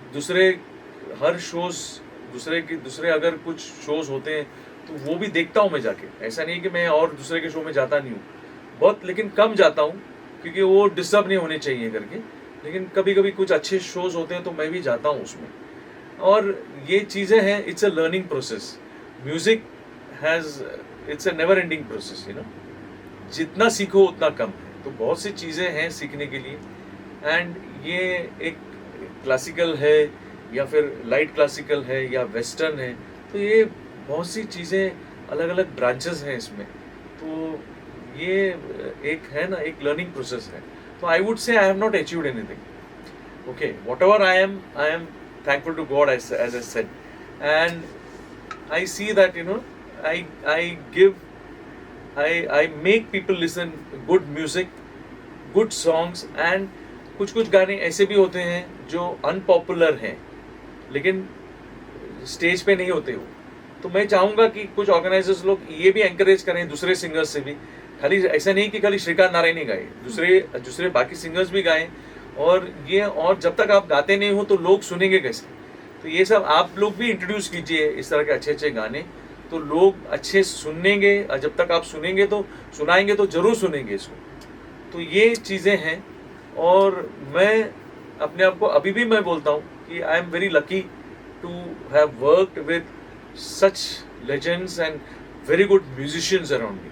हर शोज़ दूसरे अगर कुछ शोज़ होते हैं तो वो भी देखता हूँ मैं जाके. ऐसा नहीं कि मैं और दूसरे के शो में जाता नहीं हूँ, बहुत, लेकिन कम जाता हूँ क्योंकि वो डिस्टर्ब नहीं होने चाहिए करके. लेकिन कभी कभी कुछ अच्छे शोज होते हैं तो मैं भी जाता हूँ उसमें. और ये चीज़ें हैं, it's a learning process. Music it's a never ending process. जितना सीखो उतना कम है. तो बहुत सी चीज़ें हैं सीखने के लिए. एंड ये एक क्लासिकल है या फिर लाइट क्लासिकल है या वेस्टर्न है, तो ये बहुत सी चीज़ें अलग अलग ब्रांचेस हैं इसमें. तो ये एक है ना, एक लर्निंग प्रोसेस है. तो I would say I have not achieved anything. Okay, whatever I am thankful to God as I said. And I see that I make people listen good music, good songs. And कुछ गाने ऐसे भी होते हैं जो अनपॉपुलर हैं लेकिन स्टेज पे नहीं होते हो. तो मैं चाहूँगा कि कुछ ऑर्गेनाइजर्स लोग ये भी एंकरेज करें दूसरे सिंगर्स से भी. खाली ऐसा नहीं कि खाली श्रीकांत नारायण ही गाए, दूसरे बाकी सिंगर्स भी गाएं. और जब तक आप गाते नहीं हो तो लोग सुनेंगे कैसे. तो ये सब आप लोग भी इंट्रोड्यूस कीजिए, इस तरह के अच्छे अच्छे गाने, तो लोग अच्छे सुनेंगे. और जब तक आप सुनेंगे तो सुनाएंगे तो ज़रूर सुनेंगे इसको. तो ये चीज़ें हैं. और मैं अपने आप को अभी भी मैं बोलता हूँ कि I am very lucky to have worked with such legends and very good musicians around me.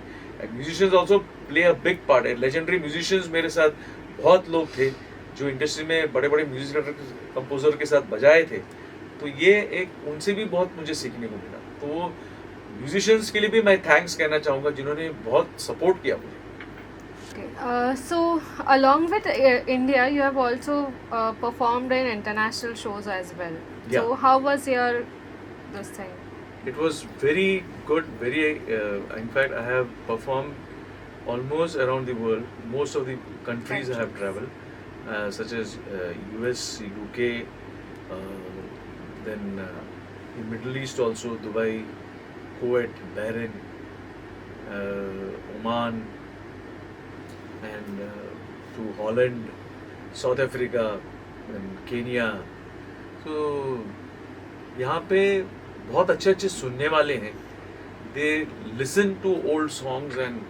Musicians also play a big part. Musicians musicians मेरे साथ बहुत लोग थे जो इंडस्ट्री में बड़े बड़े म्यूजिक कंपोजर के साथ बजाए थे. तो ये एक उनसे भी बहुत मुझे सीखने को मिला. तो म्यूजिशियंस के लिए भी मैं थैंक्स कहना चाहूँगा जिन्होंने बहुत सपोर्ट किया मुझे. Okay. So along with India, you have also performed in international shows as well. Yeah. So how was your this thing? It was very good, very, in fact, I have performed almost around the world. Most of the countries I have traveled, such as US, UK, then the Middle East also, Dubai, Kuwait, Bahrain, Oman, and to Holland, South Africa, and Kenya. So यहाँ पे बहुत अच्छे अच्छे सुनने वाले हैं. They listen to old songs and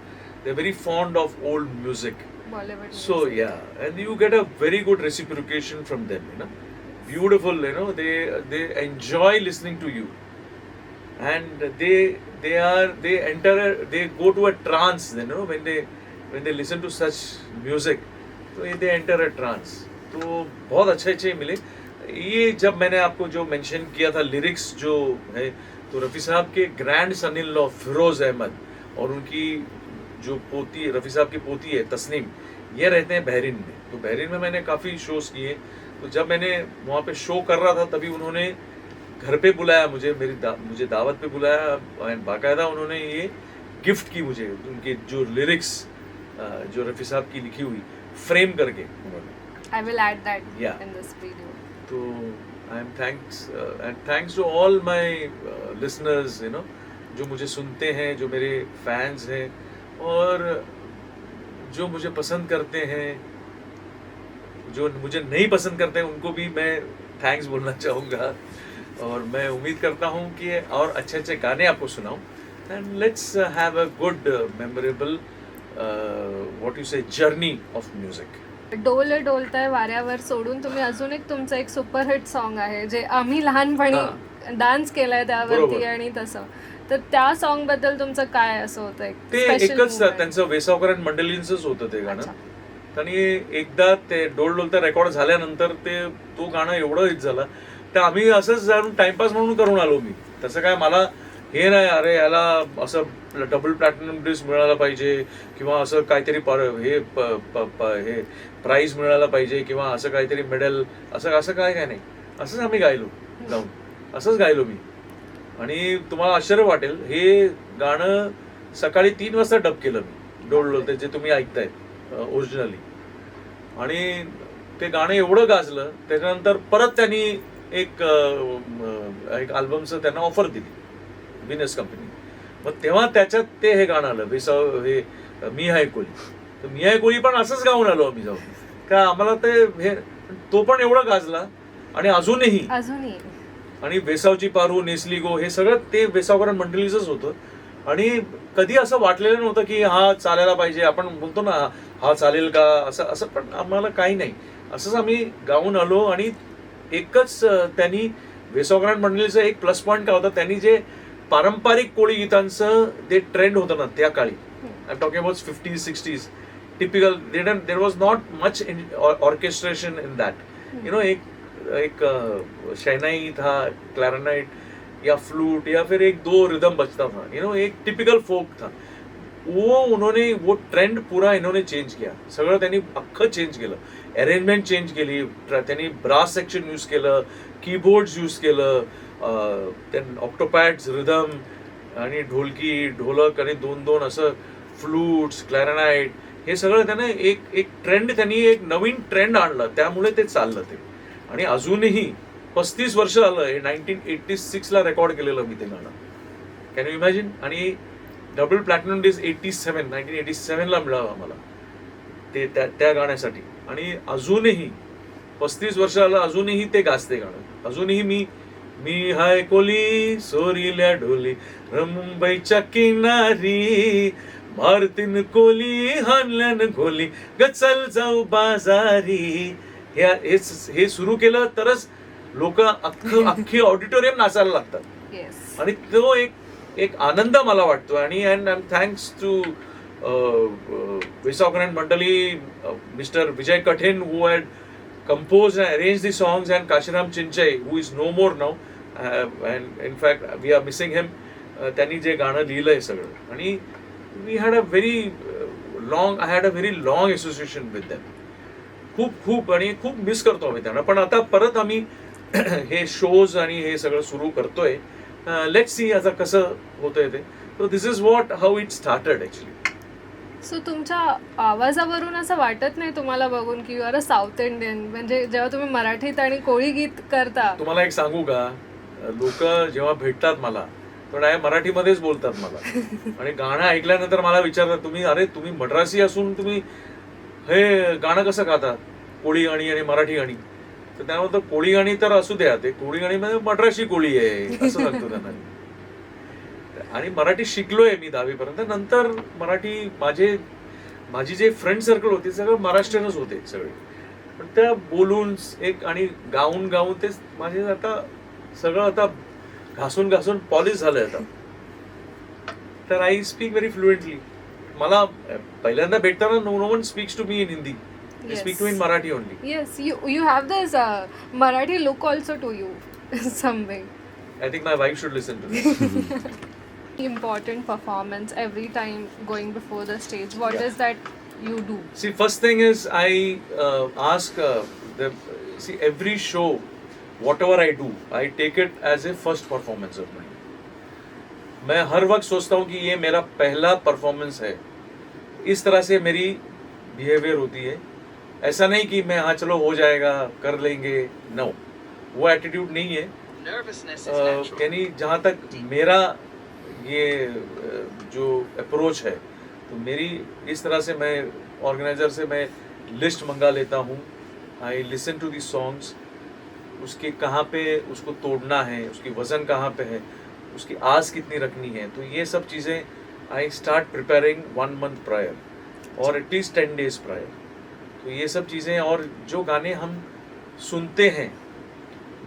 they're very fond of old music. Bollywood. So music. yeah, and you get a very good reciprocation from them. Beautiful. They enjoy listening to you, and they go to a trance. When they listen to such music, so they enter a trance. तो बहुत अच्छे मिले. ये जब मैंने आपको जो मेंशन किया था लिरिक्स जो है, तो रफ़ी साहब के grandson in law Firoz Ahmed और उनकी जो पोती, रफ़ी साहब की पोती है तस्नीम, ये रहते हैं बहरीन में. तो बहरीन में मैंने काफ़ी शोज़ किए. तो जब मैंने वहाँ पे शो कर रहा था तभी उन्होंने घर पे बुलाया मुझे, मुझे दावत पे बुलाया, एंड बाकायदा उन्होंने ये गिफ्ट की मुझे उनके जो लिरिक्स जो रफ़ी साहब की लिखी हुई फ्रेम करके उन्होंने. I will add that Yeah. in this video. तो I am thanks to all my listeners, जो मुझे सुनते हैं, जो मेरे फैंस हैं और जो मुझे पसंद करते हैं. जो मुझे नहीं पसंद करते हैं उनको भी मैं थैंक्स बोलना चाहूँगा. और मैं उम्मीद करता हूँ कि और अच्छे अच्छे गाने आपको सुनाऊँ. And let's have a good memorable what you से जर्नी ऑफ म्युझिक. डोले डोलताय वाऱ्यावर सोडून तुम्ही अजून एक तुमचं एक सुपरहिट सॉन्ग आहे जे आम्ही लहानपणी डान्स केलाय त्यावरती बरोबर. आणि तसं, तर त्या सॉन्ग बद्दल तुमचं काय असं होतं एक ते special एकच moment? त्यांचं वेसावकर आणि मंडलींचंच होतं ते गाणं. अच्छा. आणि एकदा ते डोल डोलता रेकॉर्ड झाल्यानंतर तो गाणं एवढं हिट झालं, तर आम्ही असंच जाऊन टाइमपास म्हणून करून आलो. मी तसं काय मला हे नाही, अरे याला असं डबल प्लॅटिनम डिस्क मिळाला पाहिजे किंवा असं काहीतरी हे प्राईज मिळायला पाहिजे किंवा असं काहीतरी मेडल, असं काय नाही. असंच आम्ही गायलो जाऊन, असंच गायलो मी. आणि तुम्हाला आश्चर्य वाटेल, हे गाणं सकाळी 3 वाजता डब केलं मी, डोल डोलते जे तुम्ही ऐकताय ओरिजिनली. आणि ते गाणं एवढं गाजलं, त्याच्यानंतर परत त्यांनी एक अल्बमचं त्यांना ऑफर दिली विनस कंपनी. मग तेव्हा त्याच्यात ते हे गाणं आलं, हे मी हाय कोली. तर मी हाय कोली पण असंच गाऊन आलो आम्ही जाऊन, का आम्हाला ते हे तो पण एवढा गाजला. आणि अजूनही आणि वेसावची पारू, नेसली गो, हे सगळं ते वेसावकर मंडळीचंच होतं. आणि कधी असं वाटलेलं नव्हतं की हा चालायला पाहिजे, आपण बोलतो ना हा चालेल का, असं पण आम्हाला काही नाही. असंच आम्ही गाऊन आलो. आणि एकच त्यांनी वेसावकर मंडळीचं एक प्लस पॉईंट काय होता, त्यांनी जे पारंपरिक कोळी गीतांचं ते ट्रेंड होतं ना त्या काळी, I am talking about 50s 60s, typical, there was not much orchestration in that. एक शहनाई था, क्लैरिनेट या फ्लूट या फिर 1-2 रिदम बजता था, एक टिपिकल फोक था. उन्होंने वो ट्रेंड पूरा इन्होंने चेंज किया. सगळं त्यांनी अख्खं चेंज केलं, अरेंजमेंट चेंज केली. त्यांनी ब्रास सेक्शन यूज केलं, कीबोर्ड्स यूज केलं, ऑक्टोपॅड्स, रिदम आणि ढोलकी, ढोलक आणि 2-2 असं फ्लूट्स, क्लॅरिनेट, हे सगळं त्याने एक ट्रेंड, त्यांनी एक नवीन ट्रेंड आणला. त्यामुळे ते चाललं ते. आणि अजूनही 35 वर्ष झालं. हे 1986ला रेकॉर्ड केलेलं मी ते गाणं, कॅन यू इमॅजिन. आणि डबल प्लॅटिनम डिस्क 1987ला मिळालं आम्हाला ते त्या गाण्यासाठी. आणि अजूनही 35 वर्ष झालं, अजूनही ते गाजते गाणं. अजूनही मी हाय कोली, सोरील्या ढोली, मुंबईच्या किनारी, मारतीन कोली, हानल्यान गोली, गचल जाऊ बाजारी. हे सुरू केलं तरच लोक अख्खी ऑडिटोरियम नाचायला लागतात. आणि तो एक आनंद मला वाटतो. आणि and I am thanks to Vesavkar and Mandali, mister Vijay Kathen, who had composed and arranged the songs, and Kashiram Chinchai, who is no more now, and in fact we are missing him. त्यांनी जे गाणं लिहिलंय सगळं. आणि we had a very I had a very long association with them. खूप आणि खूप मिस करतो आम्ही त्यांना. पण आता परत आम्ही हे शोज आणि हे सगळं सुरू करतोय. लेट्स सी आता कसं होतंय ते. So this is what how it started actually. सो तुमच्या आवाजावरून असं वाटत नाही तुम्हाला बघून की you are a South Indian, म्हणजे जेव्हा तुम्ही मराठीत आणि कोळी गीत करता? तुम्हाला एक सांगू का, लोक जेव्हा भेटतात मला तर मराठीमध्येच बोलतात मला आणि गाणं ऐकल्यानंतर मला विचारतात तुम्ही मद्रासी असून तुम्ही हे गाणं कसं गातात, कोळी गाणी आणि मराठी गाणी? तर त्यानंतर कोळी गाणी तर असू द्या, ते कोळी गाणी म्हणजे मद्रासी कोळी आहे असं सांगतो त्यांना. आणि मराठी शिकलोय मी 10वी पर्यंत. नंतर मराठी माझी जे फ्रेंड सर्कल होती सगळं महाराष्ट्रीयनच होते सगळे. पण त्या बोलून एक आणि गाऊन ते माझे आता सगळं आता घासून पॉलिश झालंय आता. तर आय स्पीक व्हेरी फ्लुएंटली. मला पहिल्यांदा भेटताना no one speaks to me in Hindi. I speak to in Marathi only. Yes, you have this Marathi look also to you some way. I think my wife should listen to this. Important performance every time going before the stage. What Yeah. is that you do? See, first thing is I ask every show, whatever I do, I take it as a first performance of mine. मैं हर वक्त सोचता हूँ कि ये मेरा पहला परफॉर्मेंस है. इस तरह से मेरी बिहेवियर होती है. ऐसा नहीं कि मैं हाँ चलो हो जाएगा कर लेंगे, नो, वो एटीट्यूड नहीं है. यानी जहाँ तक मेरा ये जो अप्रोच है, तो मेरी इस तरह से मैं ऑर्गेनाइजर से मैं लिस्ट मंगा लेता हूँ. I listen to the songs, उसके कहाँ पे उसको तोड़ना है, उसकी वज़न कहाँ पे है, उसकी आस कितनी रखनी है. तो ये सब चीज़ें I start preparing 1 month prior और एटलीस्ट 10 days प्रायर. तो ये सब चीज़ें, और जो गाने हम सुनते हैं,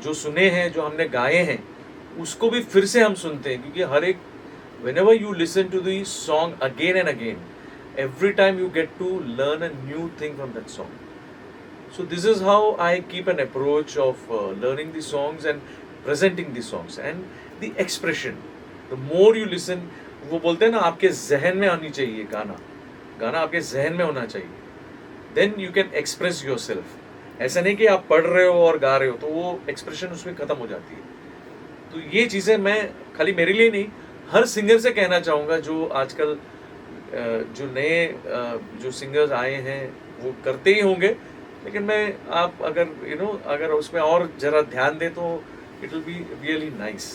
जो सुने हैं, जो हमने गाए हैं, उसको भी फिर से हम सुनते हैं. क्योंकि हर एक whenever you listen to the song again and again, every time you get to learn a new thing from that song. So this is how I keep an approach of learning the songs and presenting the songs and the expression. The more you listen, वो बोलते हैं ना आपके जहन में आनी चाहिए गाना आपके जहन में होना चाहिए. Then you can express yourself. ऐसा नहीं कि आप पढ़ रहे हो और गा रहे हो, तो वो एक्सप्रेशन उसमें खत्म हो जाती है. तो ये चीज़ें मैं खाली मेरे लिए नहीं, हर सिंगर से कहना चाहूँगा जो आजकल जो नए जो सिंगर्स आए हैं वो करते ही होंगे. लेकिन मैं आप अगर उसमें और ज़रा ध्यान दें तो it will be really nice.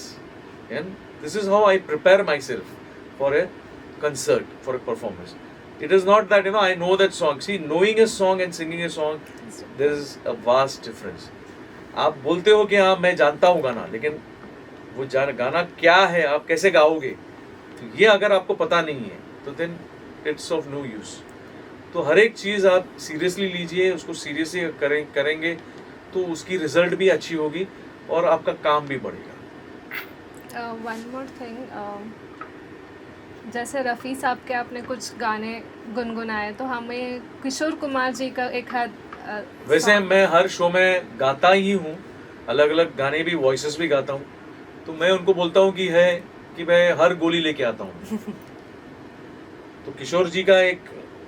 And this is how I prepare my self for a concert, for a performance. It is not that I know that song. See, knowing a song and singing a song, there is a vast difference. आप बोलते हो कि हाँ मैं जानता हूँ गाना, लेकिन वो गाना क्या है, आप कैसे गाओगे, तो ये अगर आपको पता नहीं है तो then it's of no use. तो हर एक चीज़ आप सीरियसली लीजिए, उसको सीरियसली करेंगे तो उसकी रिजल्ट भी अच्छी होगी और आपका काम भी बढ़ेगा. One more thing, जैसे रफ़ी साहब के आपने कुछ गाने गुनगुनाए, तो हमें किशोर कुमार जी का एक हाथ वैसे मैं हर शो में गाता ही हूँ, अलग अलग गाने भी, वॉइसेस भी गाता हूँ. तो मैं उनको बोलता हूँ कि मैं हर गोली लेके आता हूँ. तो किशोर जी का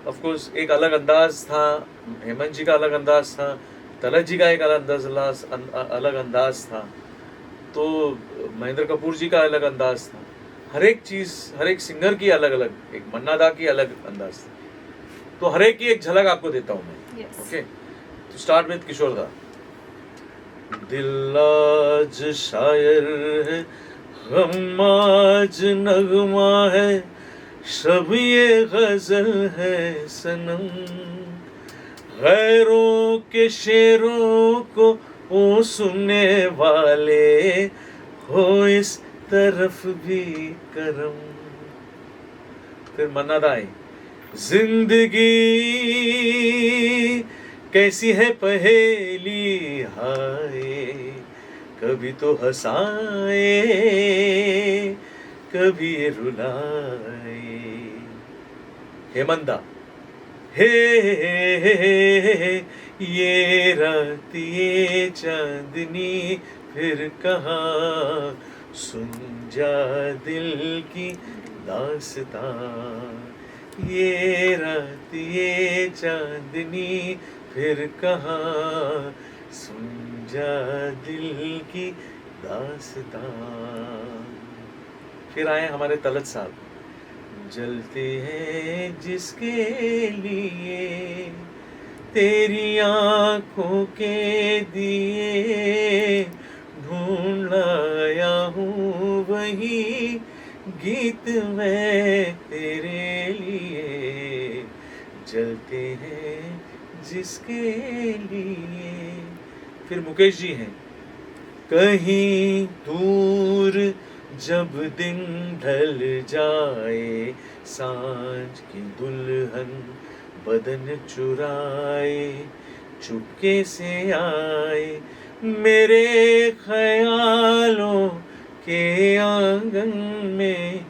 ऑफ कोर्स एक अलग अंदाज था, हेमंत जी का अलग अंदाज था, तलत जी का एक अलग अंदाज था, तो महेंद्र कपूर जी का अलग अंदाज था. हर एक चीज़, हर एक सिंगर की अलग अलग, एक मन्ना दा की अलग अंदाज था. तो हर एक की एक झलक आपको देता हूँ मैं. ओके, तो स्टार्ट विद किशोर दा. दिल आज शायर है, गम आज नगमा है, शब ये गजल है सनम, गैरों के शेरों को वो सुनने वाले हो इस तरफ भी करम. फिर मन्ना दा आई. जिंदगी कैसी है पहेली हाय, कभी तो हंसाए कभी रुलाए. हेमंत दा. हे ये रात ये चांदनी फिर कहाँ, सुन जा दिल की दास्तां, ये रात ये चांदनी फिर कहाँ, सुन जा दिल की दास्तां। फिर आए हमारे तलत साहब, जलते हैं जिसके लिए तेरी आंखों के दिए, ढूंढ लाया हूँ वही गीत मैं तेरे लिए, जलते हैं जिसके लिए। फिर मुकेश जी हैं, कहीं दूर जब दिन ढल जाए, सांझ की दुल्हन बदन चुराए, चुपके से आए मेरे ख्यालों के आंगन में,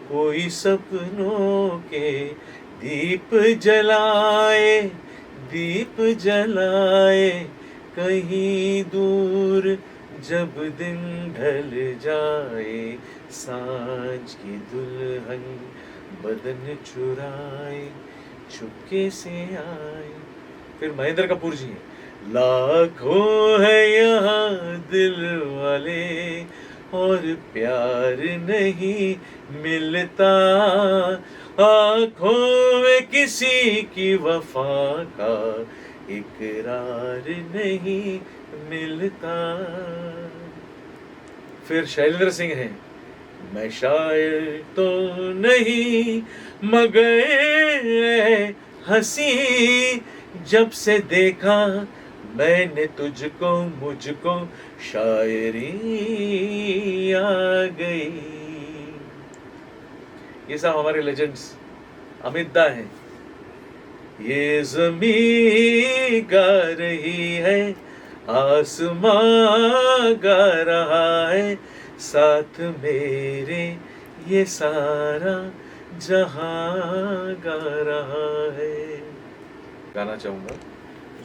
कोई सपनों के दीप जलाए, दीप जलाए। कहीं दूर जब दिन ढल जाए, सांझ की दुल्हन बदन चुराए, चुपके से आए। फिर महेंद्र कपूर जी हैं, लाखों है यहाँ दिल वाले और प्यार नहीं मिलता, आँखों में किसी की वफा का इकरार नहीं मिलता। फिर शैलेंद्र सिंह हैं, मैं शायर तो नहीं मगर हंसी, जब से देखा मैंने तुझको मुझको शायरी आ गई। ये सब हमारे लेजेंड्स। अमित दा हैं, ये ज़मीं गा रही है, आसमां गा रहा है, साथ मेरे ये सारा जहां गा रहा है। गाना चाहूँगा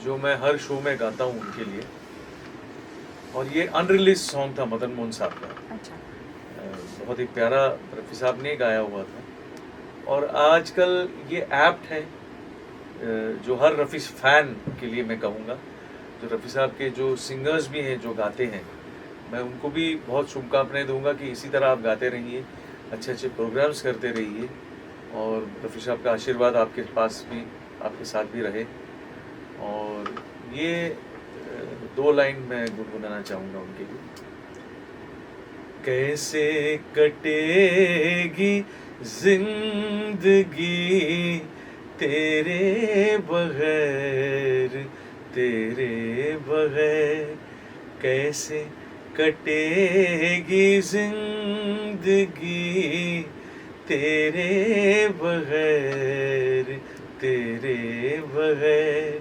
जो मैं हर शो में गाता हूँ उनके लिए, और ये अनरिलीज सॉन्ग था मदन मोहन साहब का। अच्छा। बहुत ही प्यारा रफ़ी साहब ने गाया हुआ था, और आजकल ये ऐप्ट है जो हर रफ़ी फैन के लिए मैं कहूँगा, जो रफ़ी साहब के जो सिंगर्स भी हैं जो गाते हैं, मैं उनको भी बहुत शुभकामनाएं दूंगा कि इसी तरह आप गाते रहिए, अच्छे अच्छे प्रोग्राम्स करते रहिए, और रफ़ी साहब का आशीर्वाद आपके पास भी, आपके साथ भी रहे। और ये 2 लाइन मैं गुनगुनाना चाहूँगा उनके लिए। कैसे कटेगी जिंदगी तेरे बगैर, तेरे बगैर, कैसे कटेगी जिंदगी तेरे बगैर, तेरे बगैर,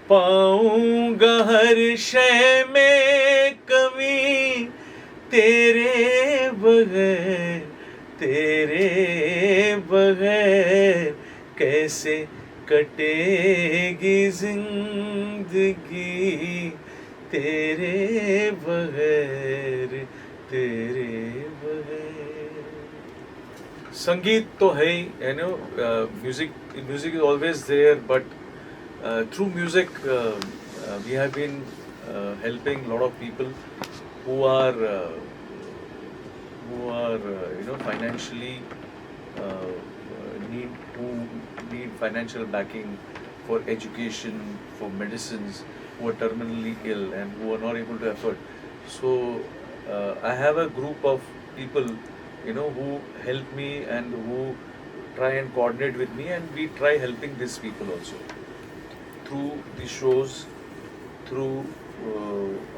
पाऊंगा हर शय में कमी तेरे बगैर, तेरे बगैर, कैसे कटेगी जिंदगी तेरे बगैर, तेरे बगैर। संगीत तो है ही, you know, music is always there, but through music we have been helping a lot of people who are financially need financial backing for education, for medicines, who are terminally ill and who are not able to afford. So I have a group of people, who help me and who try and coordinate with me, and we try helping these people also through the shows, through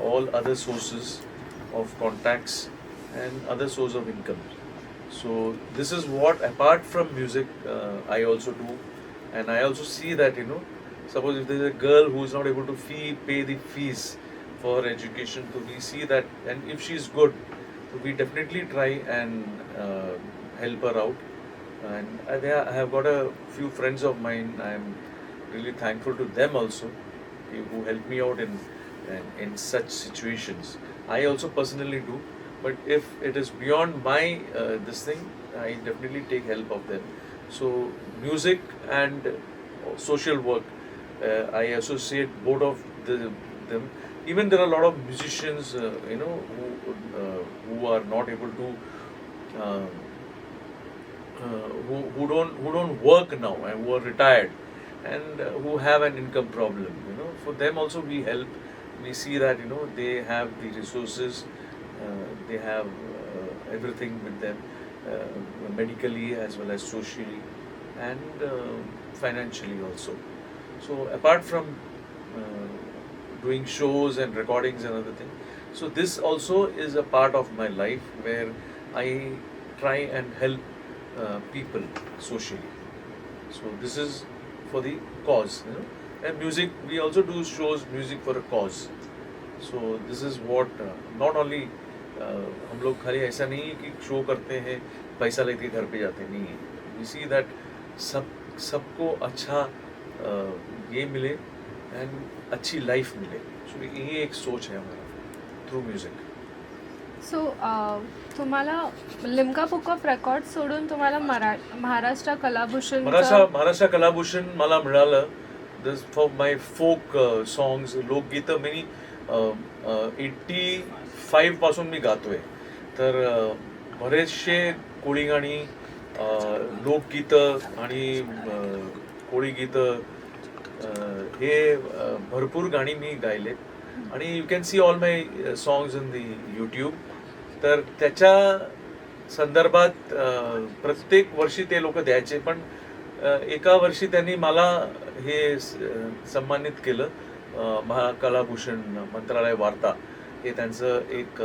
all other sources of contacts and other source of income. So this is what, apart from music, I also do, and I also see that, suppose if there is a girl who is not able to pay the fees for education, so we see that, and if she is good, so we definitely try and help her out. And I have got a few friends of mine, I am really thankful to them also, who help me out in such situations. I also personally do, but if it is beyond my this thing, I definitely take help of them. So music and social work, I associate both of them. Even there are a lot of musicians, who are not able to, who don't work now and who are retired, and who have an income problem. For them also we help. We see that they have the resources, they have everything with them, medically as well as socially, and financially also. So apart from doing shows and recordings and other things, so this also is a part of my life where I try and help people socially. So this is for the cause. And music, we also do shows, music for a cause. So this is what not only हम लोग खाली ऐसा नहीं है कि शो करते हैं पैसा लेके घर पे जाते नहीं है. We see that सबको अच्छा ये मिले एंड अच्छी लाइफ मिले. सो ये एक सोच है हमारा थ्रू म्युझिक. सो तुम्हाला लिम्का बुक ऑफ रेकॉर्ड सोडून तुम्हाला महाराष्ट्र कलाभूषण महाराष्ट्र कलाभूषण मला मिळालं फॉर माय फोक सॉंग्स, लोकगीतं. मी 85 पासून मी गातोय, तर बरेचसे कोळी गाणी, लोकगीतं आणि कोळी गीतं हे भरपूर गाणी मी गायले. आणि you can see all my songs in the YouTube. तर त्याच्या संदर्भात प्रत्येक वर्षी ते लोक द्यायचे, पण एका वर्षी त्यांनी मला हे सन्मानित केलं. महाकलाभूषण मंत्रालय वार्ता हे त्यांचं एक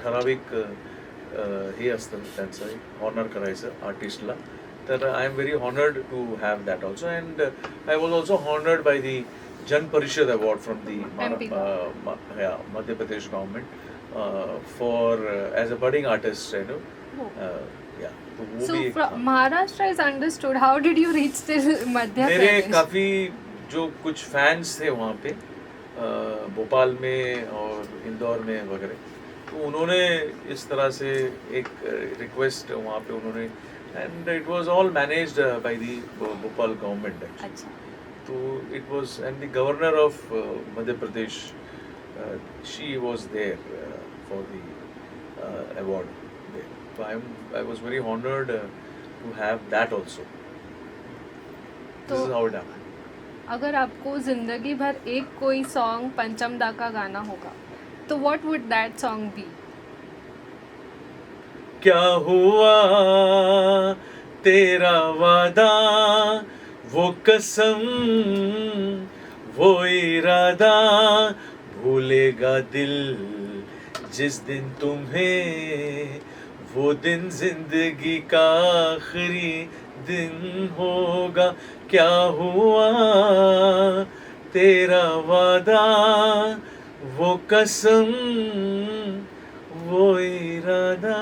ठराविक हे असतं, त्यांचं एक ऑनर करायचं आर्टिस्टला. तर I am very honoured to have that also. And I was also honoured by the Jan Parishad award from the Madhya Pradesh government for as a budding artist. So Maharashtra is understood. How did you reach till Madhya Pradesh? मेरे काफ़ी जो कुछ फैंस थे वहाँ पे भोपाल में और इंदौर में वगैरह, तो उन्होंने इस तरह से एक रिक्वेस्ट वहाँ पे उन्होंने, and it was all managed by the Bhopal government actually. अच्छा. तो it was, and the governor of Madhya Pradesh, she was there for the award. So I was very honored to have that also. This is how it happened. अगर आपको जिंदगी भर एक कोई सॉन्ग पंचम दा का गाना होगा, तो what would that song be? क्या हुआ तेरा वादा, वो कसम, वो इरादा, भूलेगा दिल जिस दिन तुम्हें, वो दिन जिंदगी का आखिरी दिन होगा. क्या हुआ तेरा वादा, वो कसम, वो इरादा.